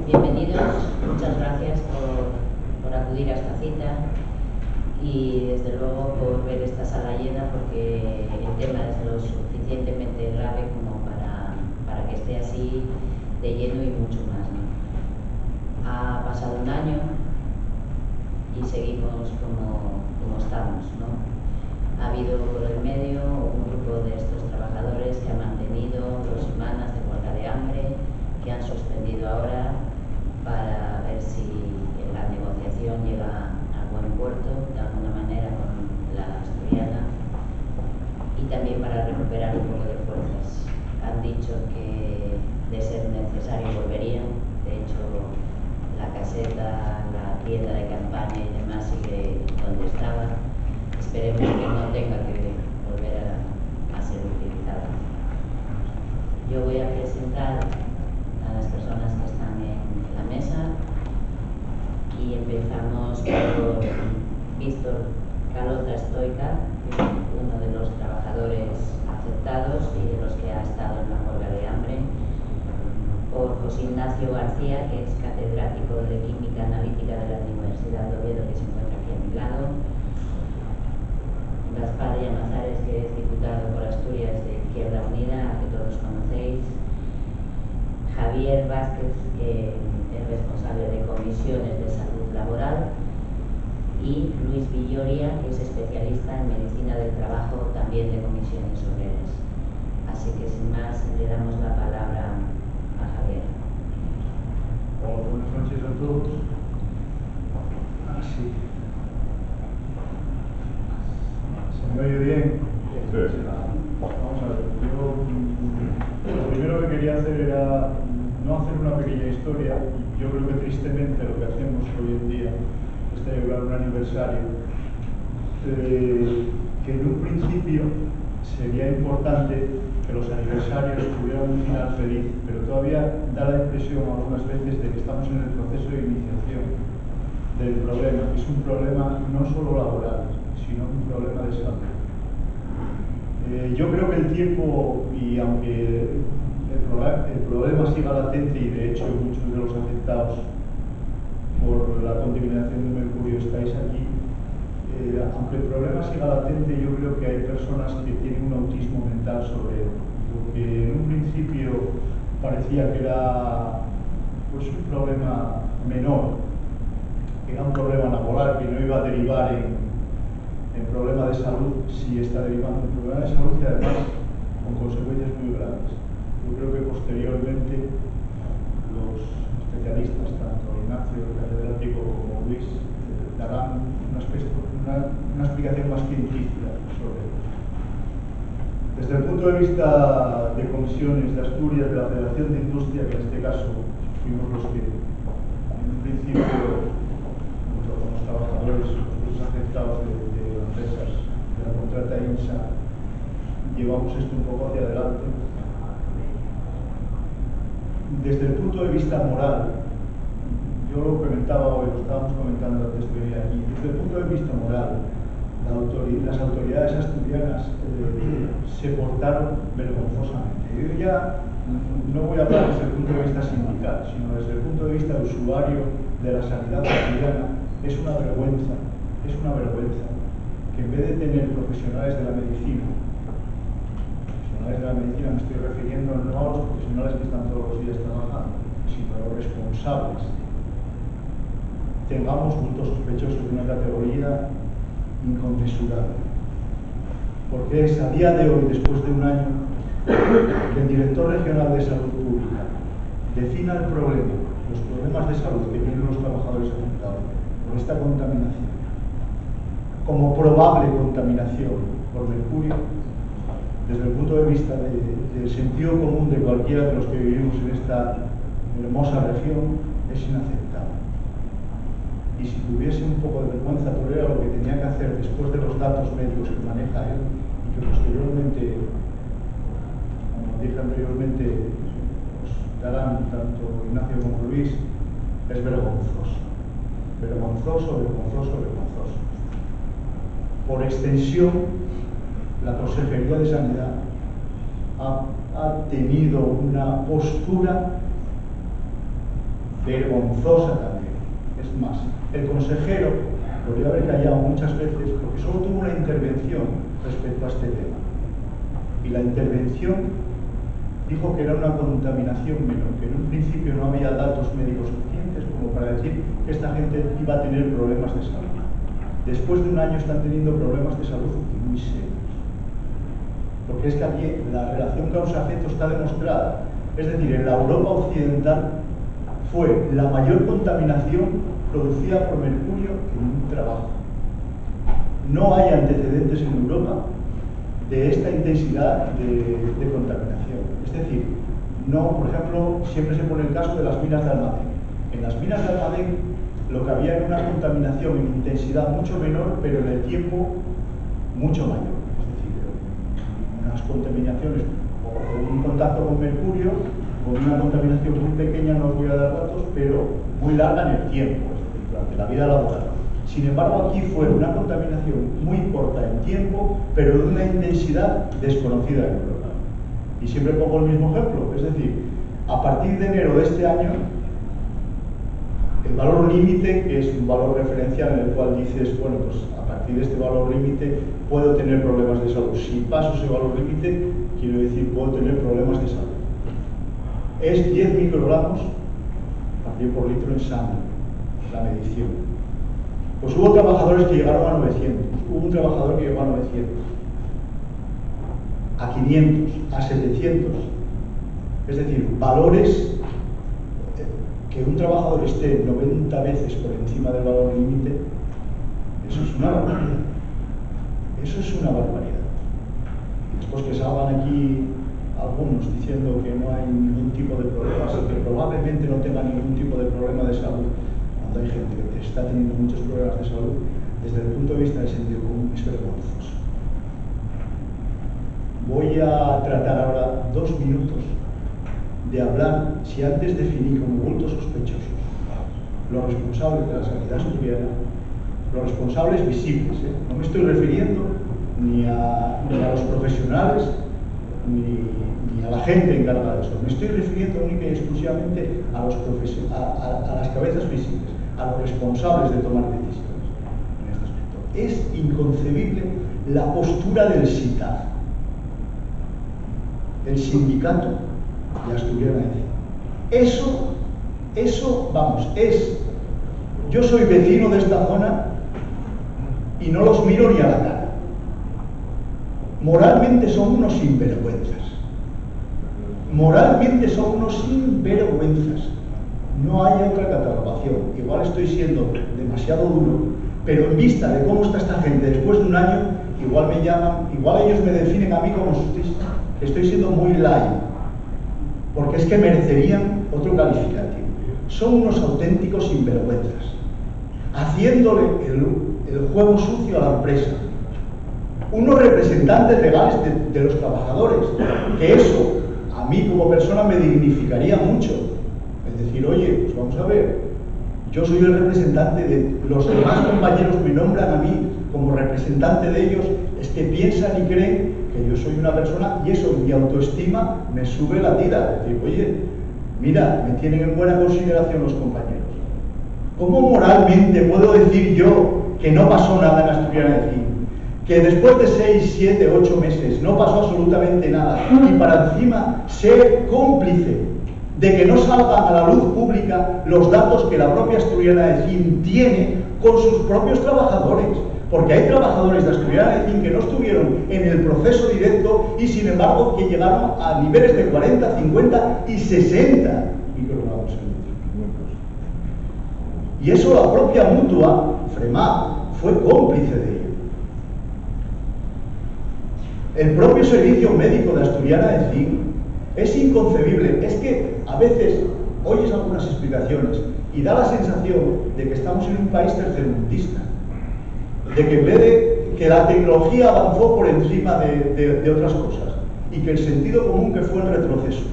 Bienvenidos, muchas gracias por acudir a esta cita y desde luego por ver esta sala llena, porque el tema es lo suficientemente grave como para que esté así de lleno y mucho más, ¿no? Ha pasado un año y seguimos como estamos, ¿no? Ha habido por el medio un grupo de estos trabajadores que ha mantenido 2 semanas de huelga de hambre, que han suspendido ahora para ver si la negociación llega a buen puerto de alguna manera con la asturiana, y también para recuperar un poco de fuerzas. Han dicho que de ser necesario volverían. De hecho, la caseta, la tienda de campaña y demás sigue donde estaba. Esperemos que no tenga que volver a ser utilizada. Yo voy a presentar a las personas que están en la mesa y empezamos por Víctor Calota Stoica, uno de los trabajadores afectados y de los que ha estado en la huelga de hambre; por José Ignacio García, que es catedrático de Química Analítica de la Universidad de Oviedo, que se encuentra aquí a mi lado; Gaspar Llamazares, que es diputado por Asturias de Izquierda Unida, a que todos conocéis; Javier Vázquez, que es responsable de comisiones de salud laboral; y Luis Villoria, que es especialista en medicina del trabajo, también de comisiones obreras. Así que sin más, le damos la palabra a Javier. Hola, buenas noches a todos. Sí. ¿Se me oye bien? Sí. Vamos a ver, yo lo primero que quería hacer era no hacer una pequeña historia. Yo creo que tristemente lo que hacemos hoy en día es celebrar un aniversario que en un principio sería importante que los aniversarios tuvieran un final feliz, pero todavía da la impresión algunas veces de que estamos en el proceso de iniciación del problema, que es un problema no solo laboral, sino un problema de salud. Yo creo que el tiempo, y aunque el problema siga latente, y de hecho muchos de los afectados por la contaminación de mercurio estáis aquí, aunque el problema siga latente, yo creo que hay personas que tienen un autismo mental sobre lo que en un principio parecía que era pues un problema menor, que era un problema laboral, que no iba a derivar en problema de salud. Sí está derivando en problema de salud, y además con consecuencias muy graves. Yo creo que posteriormente los especialistas, tanto Ignacio, el catedrático, como Luis, darán una explicación más científica sobre ello. Desde el punto de vista de comisiones de Asturias, de la Federación de Industria, que en este caso fuimos los que en un principio, junto con los trabajadores, los afectados de empresas de la contrata INSA, llevamos esto un poco hacia adelante. Desde el punto de vista moral, yo lo comentaba hoy, lo estábamos comentando antes de venir aquí, desde el punto de vista moral, las autoridades asturianas se portaron vergonzosamente. Yo ya no voy a hablar desde el punto de vista sindical, sino desde el punto de vista de usuario de la sanidad asturiana. Es una vergüenza que en vez de tener profesionales de la medicina me estoy refiriendo no a los profesionales que están todos los días trabajando, sino a los responsables, tengamos puntos sospechosos de una categoría inconmensurable. Porque es a día de hoy, después de un año, que el director regional de salud pública defina el problema, los problemas de salud que tienen los trabajadores afectados por esta contaminación, como probable contaminación por mercurio. Desde el punto de vista del sentido común de cualquiera de los que vivimos en esta hermosa región, es inaceptable. Y si tuviese un poco de vergüenza, por era lo que tenía que hacer después de los datos médicos que maneja él, y que posteriormente, como dije anteriormente, pues darán tanto Ignacio como Luis, es vergonzoso. Vergonzoso. Por extensión, la Consejería de Sanidad ha tenido una postura vergonzosa también. Es más, el consejero podría haber callado muchas veces porque solo tuvo una intervención respecto a este tema. Y la intervención dijo que era una contaminación menor, que en un principio no había datos médicos suficientes como para decir que esta gente iba a tener problemas de salud. Después de un año están teniendo problemas de salud muy serios. Porque es que aquí la relación causa-efecto está demostrada. Es decir, en la Europa occidental fue la mayor contaminación producida por mercurio en un trabajo. No hay antecedentes en Europa de esta intensidad de contaminación. Es decir, no, por ejemplo, siempre se pone el caso de las minas de Almadén. En las minas de Almadén lo que había era una contaminación en intensidad mucho menor, pero en el tiempo mucho mayor. Es decir, unas contaminaciones o con un contacto con mercurio, con una contaminación muy pequeña, no os voy a dar datos, pero muy larga en el tiempo, es decir, durante la vida laboral. Sin embargo, aquí fue una contaminación muy corta en tiempo, pero de una intensidad desconocida en Europa. Y siempre pongo el mismo ejemplo, es decir, a partir de enero de este año, el valor límite, que es un valor referencial en el cual dices, bueno, pues a partir de este valor límite puedo tener problemas de salud. Si paso ese valor límite, quiero decir, puedo tener problemas de salud. Es 10 microgramos por litro en sangre, la medición. Pues hubo trabajadores que llegaron a 900, hubo un trabajador que llegó a 900, a 500, a 700. Es decir, valores que un trabajador esté 90 veces por encima del valor límite, eso es una barbaridad. Eso es una barbaridad. Después que salgan aquí algunos diciendo que no hay ningún tipo de problemas y que probablemente no tengan ningún tipo de problema de salud, cuando hay gente que está teniendo muchos problemas de salud, desde el punto de vista del sentido común es vergonzoso. Voy a tratar ahora 2 minutos de hablar, si antes definí como bultos sospechosos los responsables de la sanidad asturiana, los responsables visibles, no me estoy refiriendo ni a los profesionales ni a la gente encargada de eso, me estoy refiriendo única y exclusivamente a las cabezas visibles, a los responsables de tomar decisiones en este aspecto. Es inconcebible la postura del SITAF, el sindicato de Asturiana. Eso, vamos, yo soy vecino de esta zona y no los miro ni a la cara. Moralmente son unos sinvergüenzas. Moralmente son unos sinvergüenzas. No hay otra catalogación. Igual estoy siendo demasiado duro, pero en vista de cómo está esta gente después de un año, igual me llaman, igual ellos me definen a mí como sustista. Estoy siendo muy light, porque es que merecerían otro calificativo. Son unos auténticos sinvergüenzas, haciéndole el juego sucio a la empresa. Unos representantes legales de los trabajadores, que eso a mí como persona me dignificaría mucho. Es decir, oye, pues vamos a ver, yo soy el representante de los demás compañeros, me nombran a mí como representante de ellos, es que piensan y creen que yo soy una persona y eso, mi autoestima me sube la tira. Es decir, oye, mira, me tienen en buena consideración los compañeros. ¿Cómo moralmente puedo decir yo que no pasó nada en Asturiana de Fin? Que después de 6, 7, 8 meses no pasó absolutamente nada y para encima ser cómplice de que no salgan a la luz pública los datos que la propia Asturiana de Fin tiene con sus propios trabajadores? Porque hay trabajadores de Asturiana de Fin que no estuvieron en el proceso directo y sin embargo que llegaron a niveles de 40, 50 y 60 microgramos en litro. Y eso la propia mutua, FREMAP, fue cómplice de ello. El propio servicio médico de Asturiana de Fin es inconcebible. Es que a veces oyes algunas explicaciones y da la sensación de que estamos en un país tercermundista, de que en vez de que la tecnología avanzó por encima de otras cosas y que el sentido común que fue el retroceso.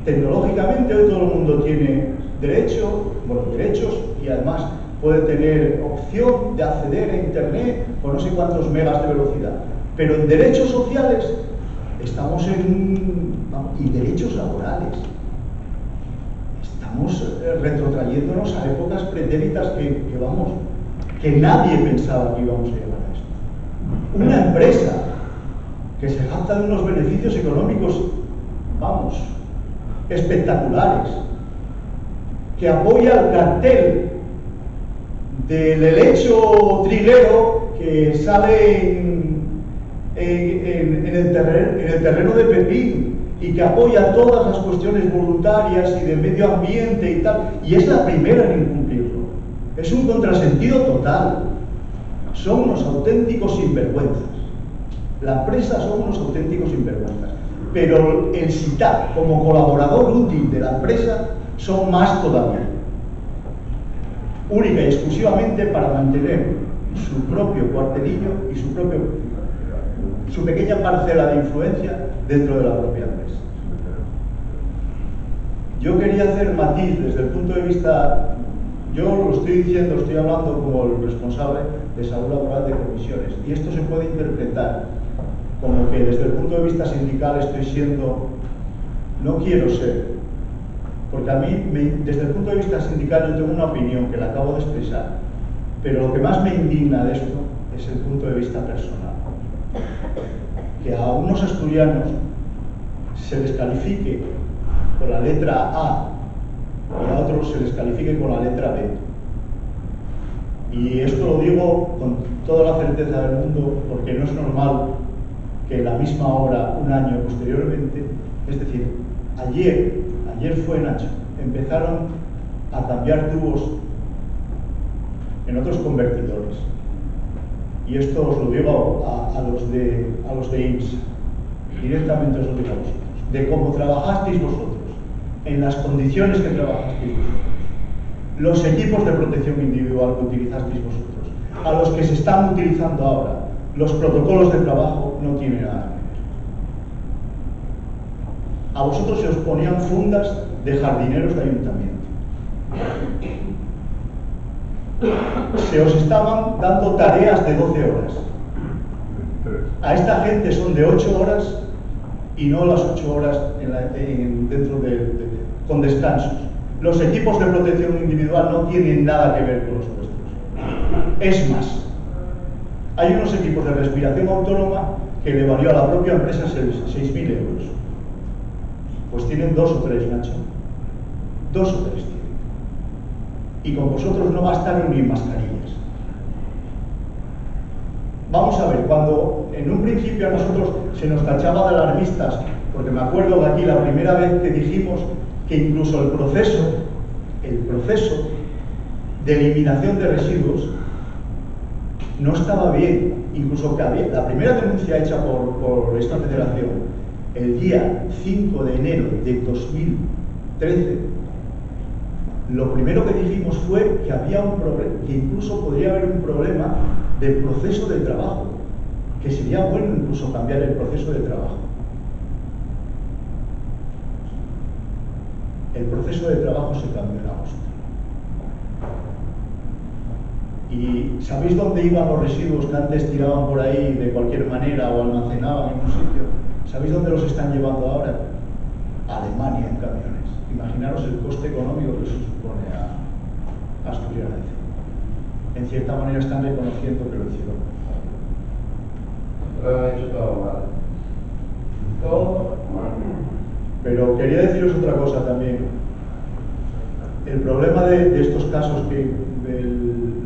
Tecnológicamente hoy todo el mundo tiene derechos y además puede tener opción de acceder a internet con no sé cuántos megas de velocidad. Pero en derechos sociales estamos y derechos laborales estamos retrotrayéndonos a épocas pretéritas que nadie pensaba que íbamos a llegar a esto. Una empresa que se jacta de unos beneficios económicos, espectaculares, que apoya el cartel del helecho triguero que sale en el terreno de Pepín y que apoya todas las cuestiones voluntarias y de medio ambiente y tal, y es la primera en incumplirlo. Es un contrasentido total. Son unos auténticos sinvergüenzas. La empresa son unos auténticos sinvergüenzas. Pero el SITAC, como colaborador útil de la empresa, son más todavía. Única y exclusivamente para mantener su propio cuartelillo y su pequeña parcela de influencia dentro de la propia empresa. Yo quería hacer matiz desde el punto de vista, yo lo estoy diciendo, estoy hablando como el responsable de salud laboral de comisiones, y esto se puede interpretar como que desde el punto de vista sindical estoy siendo, no quiero ser, porque a mí, desde el punto de vista sindical, yo tengo una opinión que la acabo de expresar, pero lo que más me indigna de esto es el punto de vista personal. Que a unos asturianos se les califique con la letra A y a otros se les califique con la letra B. Y esto lo digo con toda la certeza del mundo, porque no es normal que en la misma hora, un año posteriormente, es decir, ayer fue Nacho, empezaron a cambiar tubos en otros convertidores. Y esto os lo digo a los de IMSS, directamente os lo digo a vosotros, de cómo trabajasteis vosotros, en las condiciones que trabajasteis vosotros, los equipos de protección individual que utilizasteis vosotros, a los que se están utilizando ahora, los protocolos de trabajo no tienen nada que ver. A vosotros se os ponían fundas de jardineros de ayuntamiento. Se os estaban dando tareas de 12 horas. A esta gente son de 8 horas y no las 8 horas con descansos. Los equipos de protección individual no tienen nada que ver con los vuestros. Es más, hay unos equipos de respiración autónoma que le valió a la propia empresa 6.000 euros. Pues tienen 2 o 3, Nacho. 2 o 3 tienen. Y con vosotros no bastaron ni mascarillas. Vamos a ver, cuando en un principio a nosotros se nos tachaba de alarmistas, porque me acuerdo de aquí la primera vez que dijimos que incluso el proceso de eliminación de residuos no estaba bien, incluso que había la primera denuncia hecha por esta federación el día 5 de enero de 2013, lo primero que dijimos fue que había un problema, que incluso podría haber un problema de proceso de trabajo, que sería bueno incluso cambiar el proceso de trabajo. El proceso de trabajo se cambió en agosto. ¿Y sabéis dónde iban los residuos que antes tiraban por ahí de cualquier manera o almacenaban en un sitio? ¿Sabéis dónde los están llevando ahora? A Alemania en camiones. Imaginaros el coste económico que eso supone a Asturias. En cierta manera están reconociendo que lo hicieron. Lo han hecho todo mal. Todo mal. Pero quería deciros otra cosa también. El problema de estos casos que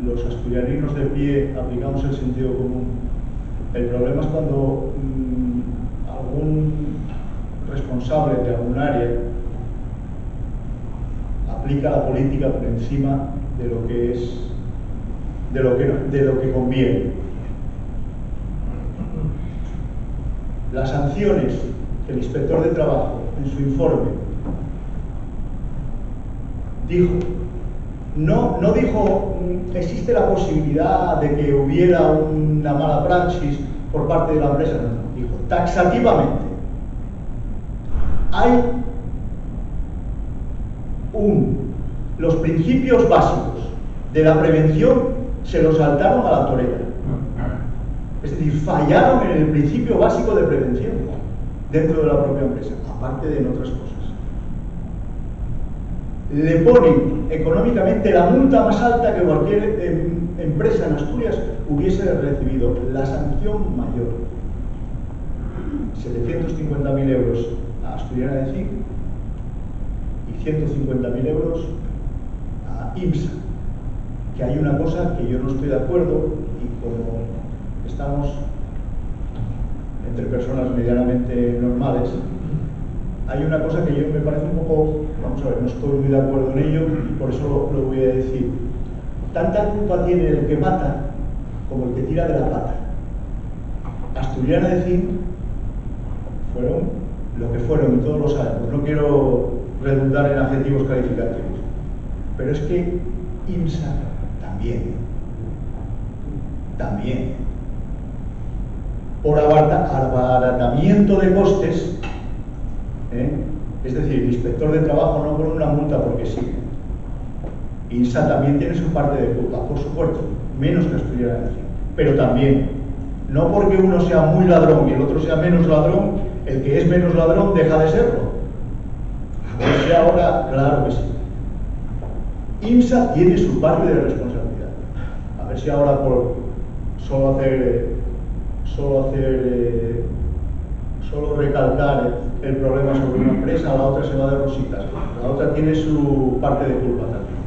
los asturianinos de pie aplicamos el sentido común, el problema es cuando algún responsable de algún área aplica la política por encima de lo que es, de lo que conviene. Las sanciones que el inspector de trabajo en su informe dijo, no dijo existe la posibilidad de que hubiera una mala praxis por parte de la empresa, no, dijo taxativamente hay los principios básicos de la prevención se los saltaron a la torera, es decir, fallaron en el principio básico de prevención dentro de la propia empresa, aparte de en otras cosas. le ponen económicamente la multa más alta que cualquier empresa en Asturias hubiese recibido, la sanción mayor. 750.000 euros a Asturiana de CIC y 150.000 euros a IMSA. Que hay una cosa que yo no estoy de acuerdo, y como estamos entre personas medianamente normales, hay una cosa que yo me parece un poco, vamos a ver, no estoy muy de acuerdo en ello y por eso lo voy a decir. Tanta culpa tiene el que mata como el que tira de la pata. Asturiana de CIC fueron lo que fueron, y todos lo sabemos. No quiero redundar en adjetivos calificativos, pero es que IMSA también, por abaratamiento de costes, es decir, el inspector de trabajo no pone una multa porque sí. IMSA también tiene su parte de culpa, por supuesto, menos que Asturiana de CIC, pero también, no porque uno sea muy ladrón y el otro sea menos ladrón, el que es menos ladrón deja de serlo. A ver si ahora, claro que sí. IMSA tiene su parte de responsabilidad. A ver si ahora por solo recalcar el problema sobre una empresa, la otra se va de rositas. La otra tiene su parte de culpa también.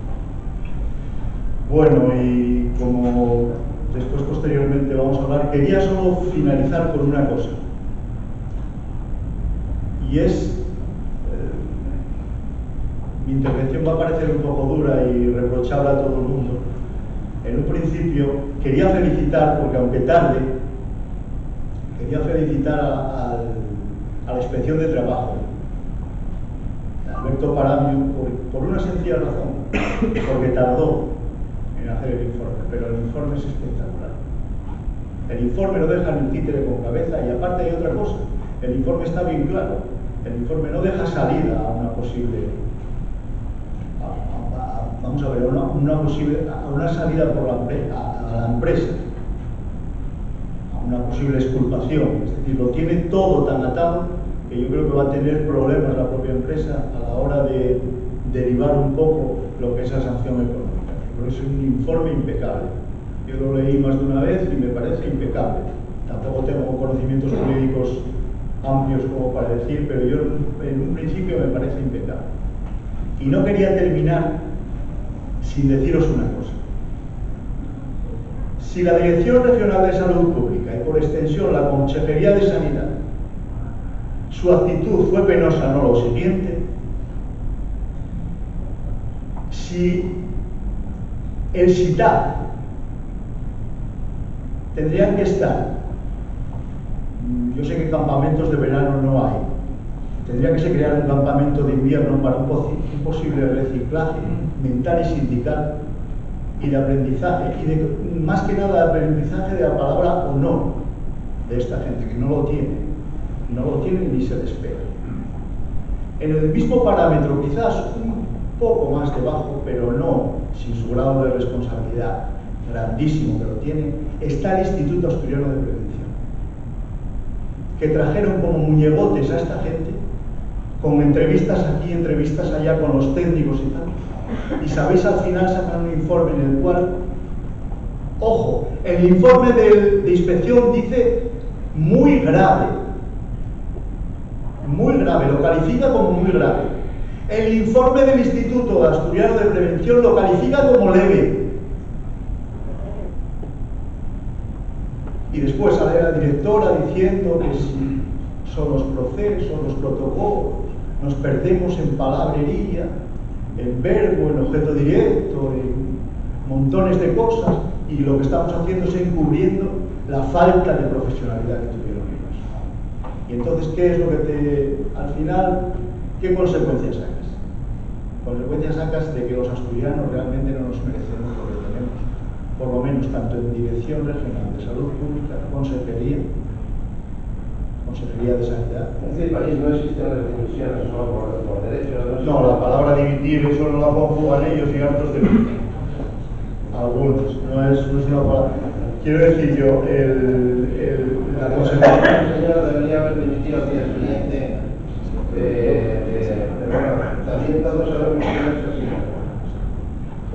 Bueno, y como después posteriormente vamos a hablar, quería solo finalizar con una cosa. Y es, mi intervención va a parecer un poco dura y reprochable a todo el mundo. En un principio quería felicitar, porque aunque tarde, quería felicitar a la Inspección de Trabajo, a Alberto Paramio, por una sencilla razón, porque tardó en hacer el informe, pero el informe es espectacular. El informe no deja ni un títere con cabeza, y aparte hay otra cosa, el informe está bien claro, el informe no deja salida a una posible, vamos a ver, a una salida por a la empresa, a una posible exculpación. Es decir, lo tiene todo tan atado que yo creo que va a tener problemas la propia empresa a la hora de derivar un poco lo que es la sanción económica. Pero es un informe impecable. Yo lo leí más de una vez y me parece impecable. Tampoco tengo conocimientos jurídicos amplios como para decir, pero yo en un principio me parece impecable. Y no quería terminar sin deciros una cosa. Si la Dirección Regional de Salud Pública y por extensión la Consejería de Sanidad, su actitud fue penosa, no lo siguiente, si el SITAP tendrían que estar, yo sé que campamentos de verano no hay, tendría que se crear un campamento de invierno para un posible reciclaje mental y sindical y de aprendizaje, y de, más que nada de aprendizaje de la palabra honor de esta gente, que no lo tiene ni se le espera. En el mismo parámetro, quizás un poco más debajo, pero no sin su grado de responsabilidad grandísimo que lo tiene, está el Instituto Asturiano de Prevención, que trajeron como muñegotes a esta gente, con entrevistas aquí, entrevistas allá con los técnicos y tal. Y sabéis, al final sacan un informe en el cual, ojo, el informe de inspección dice muy grave, lo califica como muy grave. El informe del Instituto Asturiano de Prevención lo califica como leve. Y después sale la directora diciendo que si son los procesos, los protocolos, nos perdemos en palabrería, en verbo, en objeto directo, en montones de cosas, y lo que estamos haciendo es encubriendo la falta de profesionalidad que tuvieron ellos. Y entonces, ¿qué es lo que al final, qué consecuencias sacas? Consecuencias sacas de que los asturianos realmente no nos merecemos lo que tenemos, por lo menos tanto en Dirección Regional de Salud Pública, Consejería de Sanidad. En este país no existen las dimisiones solo por derecho. No, la palabra dimitir, eso no la conjugan ellos y hartos de algunos, no es una palabra. Quiero decir yo, la consejería. El señor debería haber dimitido al día siguiente, bueno, también todos sabemos que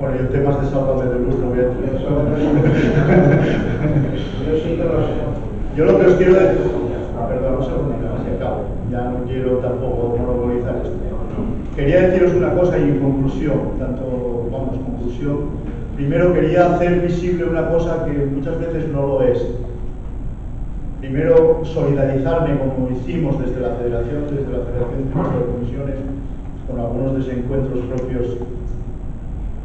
Bueno, yo temas de Sálvame de Luz no voy a entrar. Yo sí que lo sé. Yo lo que os quiero decir, perdón, un segundo, si acabo, ya no quiero tampoco monopolizar esto. Quería deciros una cosa y en conclusión, conclusión. Primero quería hacer visible una cosa que muchas veces no lo es. Primero, solidarizarme, como hicimos desde la Federación de Comisiones, con algunos desencuentros propios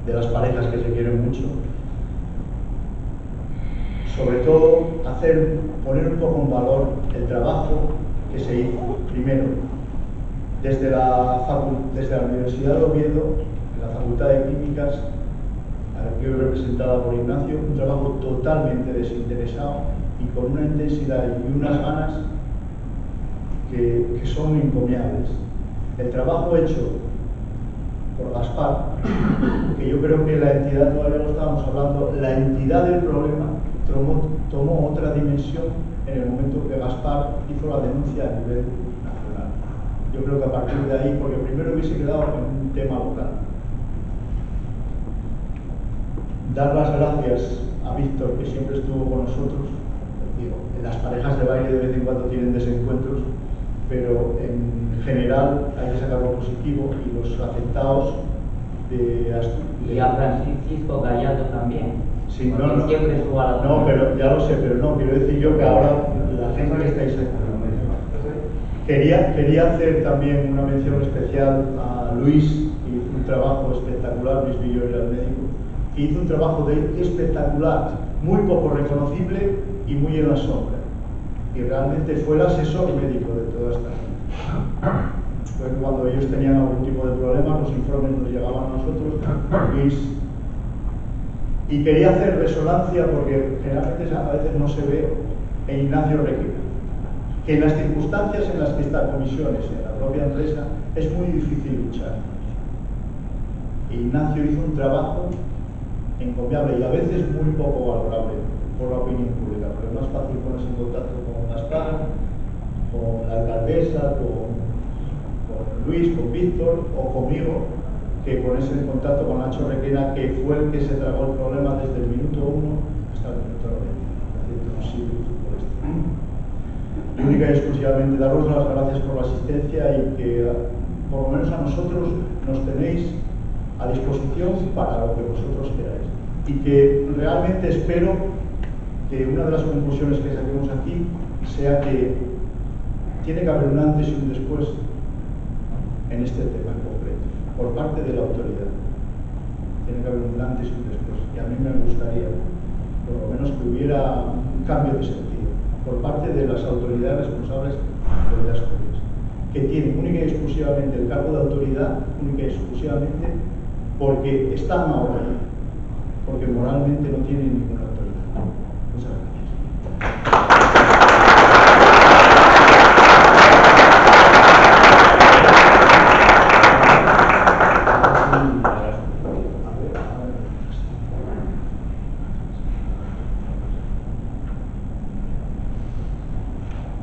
de las parejas que se quieren mucho. Sobre todo, poner un poco en valor el trabajo que se hizo. Primero, desde la Universidad de Oviedo, en la Facultad de Químicas, aquí representada por Ignacio, un trabajo totalmente desinteresado y con una intensidad y unas ganas que son encomiables. El trabajo hecho por Gaspar, que yo creo que la entidad, todavía lo estábamos hablando, la entidad del problema tomó otra dimensión en el momento que Gaspar hizo la denuncia a nivel nacional. Yo creo que a partir de ahí, porque primero hubiese quedado en un tema local. Dar las gracias a Víctor, que siempre estuvo con nosotros. Digo, las parejas de baile de vez en cuando tienen desencuentros, pero en general hay que sacar lo positivo y los afectados y a Francisco Gallardo también. Sí, no, siempre estuvo a la no, pero ya lo sé, pero no, quiero decir yo que ahora la gente que estáis aquí. Quería hacer también una mención especial a Luis, que hizo un trabajo espectacular. Luis Villo era el médico, que hizo un trabajo espectacular, muy poco reconocible y muy en la sombra. Y realmente fue el asesor médico de toda esta gente. Fue cuando ellos tenían algún tipo de problema, los informes nos llegaban a nosotros, Luis. Y quería hacer resonancia, porque generalmente a veces no se ve, en Ignacio Requena, que en las circunstancias en las que están comisiones en la propia empresa es muy difícil luchar. Ignacio hizo un trabajo encomiable y a veces muy poco valorable por la opinión pública, porque es más fácil ponerse en contacto con Gaspar, con la alcaldesa, con Luis, con Víctor o conmigo, que ponerse en contacto con Nacho Requena, que fue el que se tragó el problema desde el minuto 1 hasta el minuto 90, haciendo un siglo por esto. Y única y exclusivamente daros las gracias por la asistencia y que por lo menos a nosotros nos tenéis a disposición para lo que vosotros queráis. Y que realmente espero que una de las conclusiones que saquemos aquí sea que tiene que haber un antes y un después en este tema en concreto, por parte de la autoridad. Tiene que haber un antes y un después. Y a mí me gustaría, por lo menos, que hubiera un cambio de sentido por parte de las autoridades responsables de las cosas, que tienen única y exclusivamente el cargo de autoridad, única y exclusivamente porque están ahora ahí, porque moralmente no tienen ninguna autoridad. Muchas gracias.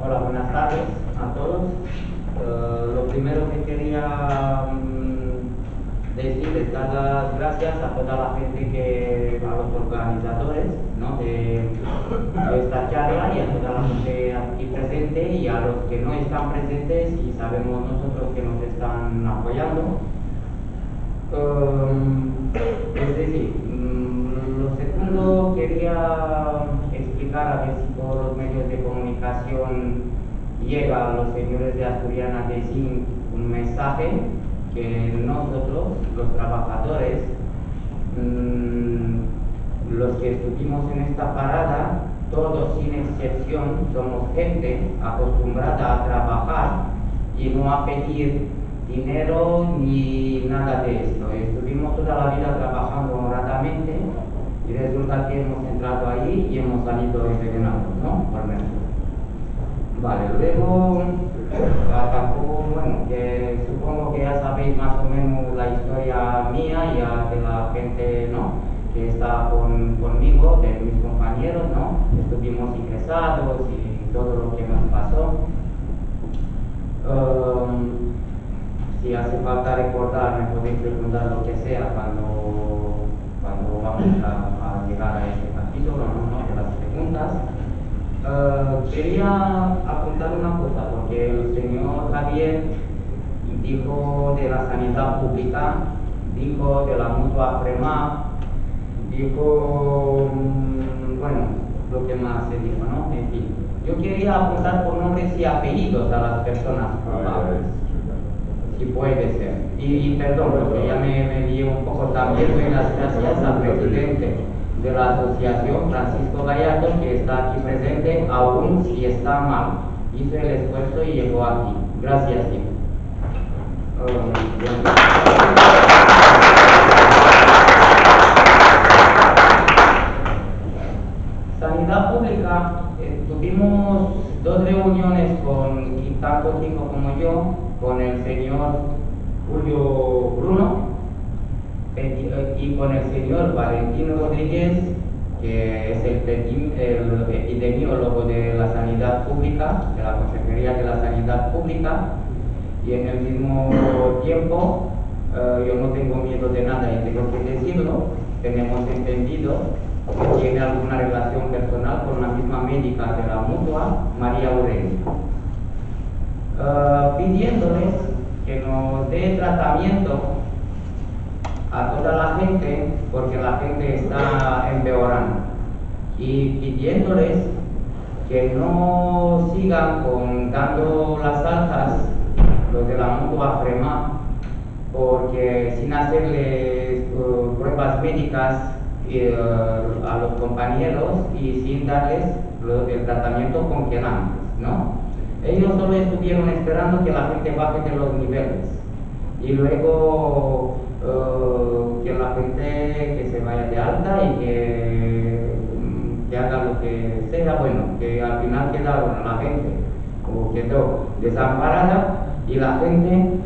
Hola, buenas tardes a todos. Lo primero que quería decirles, dar las gracias a toda la gente a los organizadores, ¿no?, de esta charla, y a toda la gente aquí presente y a los que no están presentes y sabemos nosotros que nos están apoyando. Es decir, lo segundo, quería explicar, a ver si por los medios de comunicación llega a los señores de Asturiana de Zinc un mensaje, que nosotros, los trabajadores, los que estuvimos en esta parada, todos sin excepción, somos gente acostumbrada a trabajar y no a pedir dinero ni nada de esto. Estuvimos toda la vida trabajando honradamente y resulta que hemos entrado ahí y hemos salido envenenados, ¿no? Por menos. Vale, luego atacó, bueno, que supongo que ya sabéis más o menos la historia mía y de la gente, ¿no?, que está conmigo, de mis compañeros, ¿no? Estuvimos ingresados y todo lo que nos pasó. Si hace falta recordar, me podéis preguntar lo que sea vamos a llegar a este capítulo, ¿no? De las preguntas. Quería apuntar una cosa, porque el señor Javier dijo de la sanidad pública, dijo de la mutua Fremá, dijo, bueno, lo que más se dijo, ¿no? En fin, yo quería apuntar por nombres y apellidos a las personas culpables, si puede ser. Y perdón, porque ya me lié un poco también. Doy las gracias al presidente de la asociación, Francisco Gallardo, que está aquí presente, aún si está mal. Hizo el esfuerzo y llegó aquí. Gracias, tío. Sanidad pública, tuvimos 2 reuniones con tanto Kiko como yo, con el señor Julio Bruno y con el señor Valentino Rodríguez, que es el epidemiólogo de la sanidad pública, de la Consejería de la Sanidad Pública, y en el mismo tiempo, yo no tengo miedo de nada y tengo que decirlo, tenemos entendido que tiene alguna relación personal con la misma médica de la mutua, María Aurelia, pidiéndoles que nos dé tratamiento a toda la gente, porque la gente está empeorando, y pidiéndoles que no sigan dando las altas los de la mutua Fremá, porque sin hacerles pruebas médicas a los compañeros y sin darles el tratamiento con quelantes, ¿no? Ellos solo estuvieron esperando que la gente baje de los niveles y luego que la gente que se vaya de alta y que haga lo que sea, bueno, que al final quedaron la gente o quedó desamparada, y la gente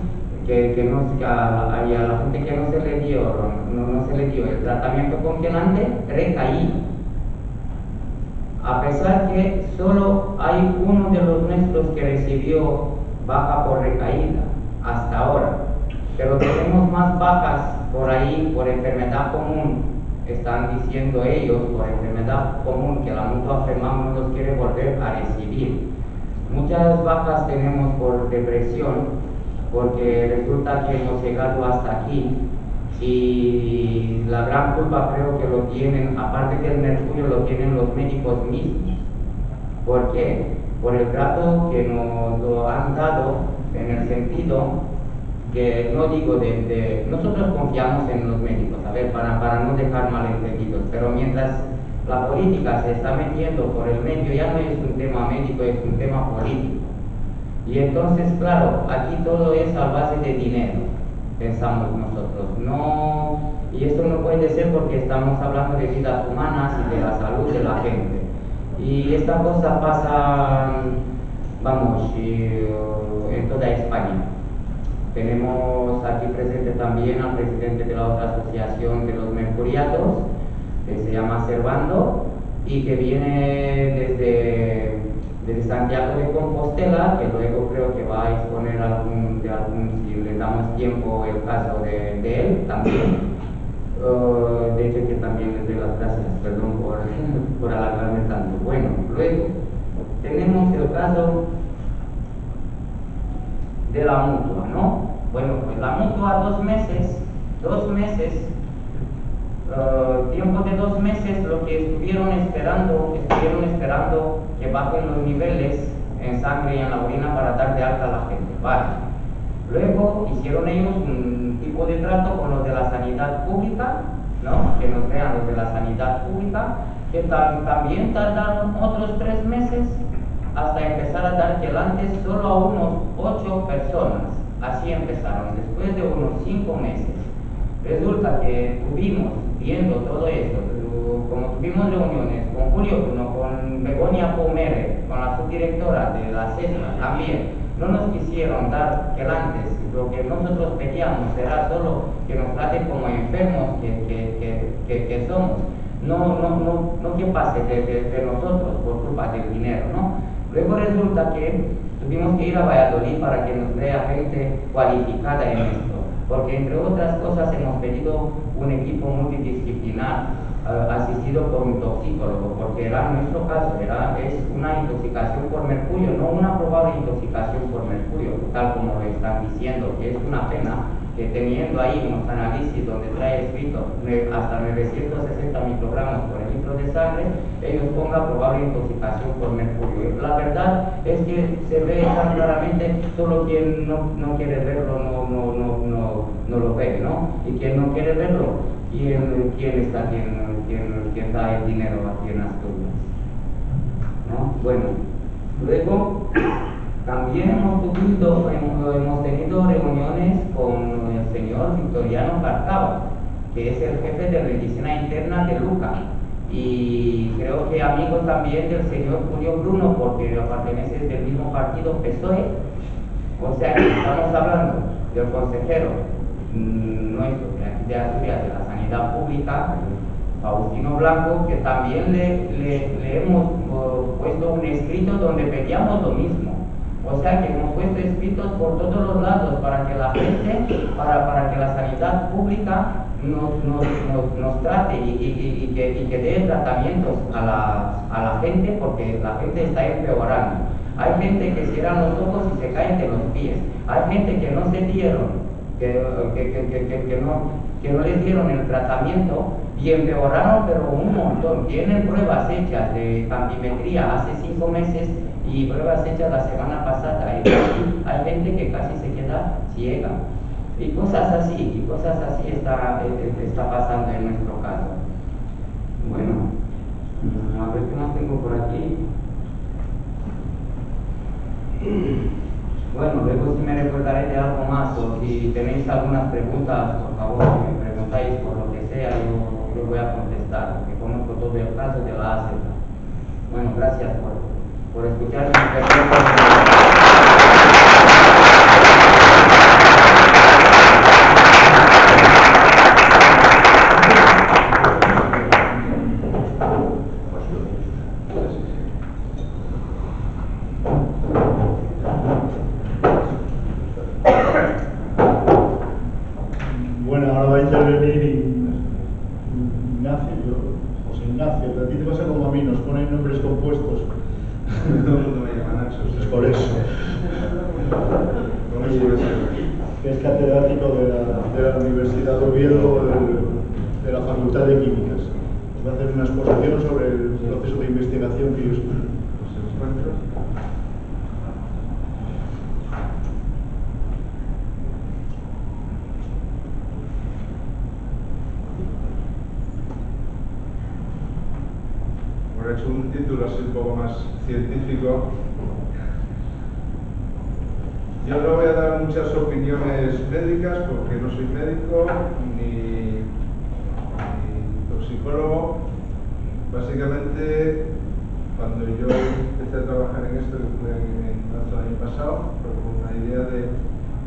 a la gente que no se le dio el tratamiento congelante recaí, a pesar que solo hay uno de los nuestros que recibió baja por recaída hasta ahora, pero tenemos más bajas por ahí por enfermedad común. Están diciendo ellos por enfermedad común que la mutua Fremá no los quiere volver a recibir. Muchas bajas tenemos por depresión, porque resulta que hemos llegado hasta aquí y la gran culpa creo que lo tienen, aparte del mercurio, lo tienen los médicos mismos. ¿Por qué? Por el trato que nos lo han dado, en el sentido que, no digo nosotros confiamos en los médicos, a ver, para no dejar malentendidos, pero mientras la política se está metiendo por el medio, ya no es un tema médico, es un tema político. Y entonces, claro, aquí todo es a base de dinero, pensamos nosotros. No, y esto no puede ser porque estamos hablando de vidas humanas y de la salud de la gente. Y esta cosa pasa, vamos, en toda España. Tenemos aquí presente también al presidente de la otra asociación de los mercuriatos, que se llama Servando, y que viene desde Santiago de Compostela, que luego creo que va a exponer si le damos tiempo, el caso de él también. De hecho, que también les doy las gracias, perdón por alargarme tanto. Bueno, luego tenemos el caso de la mutua, ¿no? Bueno, pues la mutua 2 meses, tiempo de 2 meses, lo que estuvieron esperando que bajen los niveles en sangre y en la orina para dar de alta a la gente, vale. Luego hicieron ellos un tipo de trato con los de la sanidad pública, ¿no? Que nos vean los de la sanidad pública, que también tardaron otros 3 meses hasta empezar a dar quelantes solo a unos 8 personas. Así empezaron, después de unos 5 meses. Resulta que tuvimos, viendo todo esto, como tuvimos reuniones con Julio Bruno, con Begoña Pomere, con la subdirectora de la CESMA también, no nos quisieron dar quelantes. Lo que nosotros pedíamos era solo que nos traten como enfermos que somos, no que pase de nosotros por culpa del dinero, ¿no? Luego resulta que tuvimos que ir a Valladolid para que nos vea gente cualificada en esto. porque entre otras cosas hemos pedido un equipo multidisciplinar asistido por un toxicólogo, porque en nuestro caso es una intoxicación por mercurio, no una probable intoxicación por mercurio, tal como lo están diciendo, que es una pena que teniendo ahí unos análisis donde trae escrito hasta 960 microgramos por el litro de sangre, ellos pongan probable intoxicación por mercurio. La verdad es que se ve tan claramente, solo quien no quiere verlo no lo ve, ¿no? Y quien no quiere verlo, ¿quién da el dinero aquí en Asturias? ¿No? Bueno, luego también hemos tenido reuniones con el señor Victoriano Carcaba, que es el jefe de medicina interna de Luca, y creo que amigo también del señor Julio Bruno, porque pertenece del mismo partido PSOE. O sea, estamos hablando del consejero nuestro de Asturias de la Sanidad Pública, Faustino Blanco, que también le hemos puesto un escrito donde pedíamos lo mismo. O sea que hemos puesto escritos por todos los lados para que la gente, para que la sanidad pública nos trate y que dé tratamientos a la gente, porque la gente está empeorando. Hay gente que cierran los ojos y se caen de los pies. Hay gente que no se dieron, que no les dieron el tratamiento y empeoraron, pero un montón. Tienen pruebas hechas de campimetría hace 5 meses y pruebas hechas la semana pasada. Y hay gente que casi se queda ciega. Y cosas así está pasando en nuestro caso. Bueno, a ver qué más tengo por aquí. Bueno, luego si me recordaré de algo más, o si tenéis algunas preguntas, por favor, si me preguntáis por lo que sea, yo voy a contestar, porque conozco todo el caso de la ACETA. Bueno, gracias por escuchar mi pregunta. Bueno, ahora va a intervenir Ignacio, José Ignacio, que a ti te pasa como a mí, nos ponen nombres compuestos. Todo el mundo me llama Nacho. Es por eso. Que es catedrático de la Universidad de Oviedo, de la Facultad de Químicas. Nos va a hacer una exposición sobre el proceso de investigación que ellos tienen. He hecho un título así un poco más científico. Yo no voy a dar muchas opiniones médicas porque no soy médico ni toxicólogo. Básicamente, cuando yo empecé a trabajar en esto, que fue en marzo del año pasado, fue con una idea de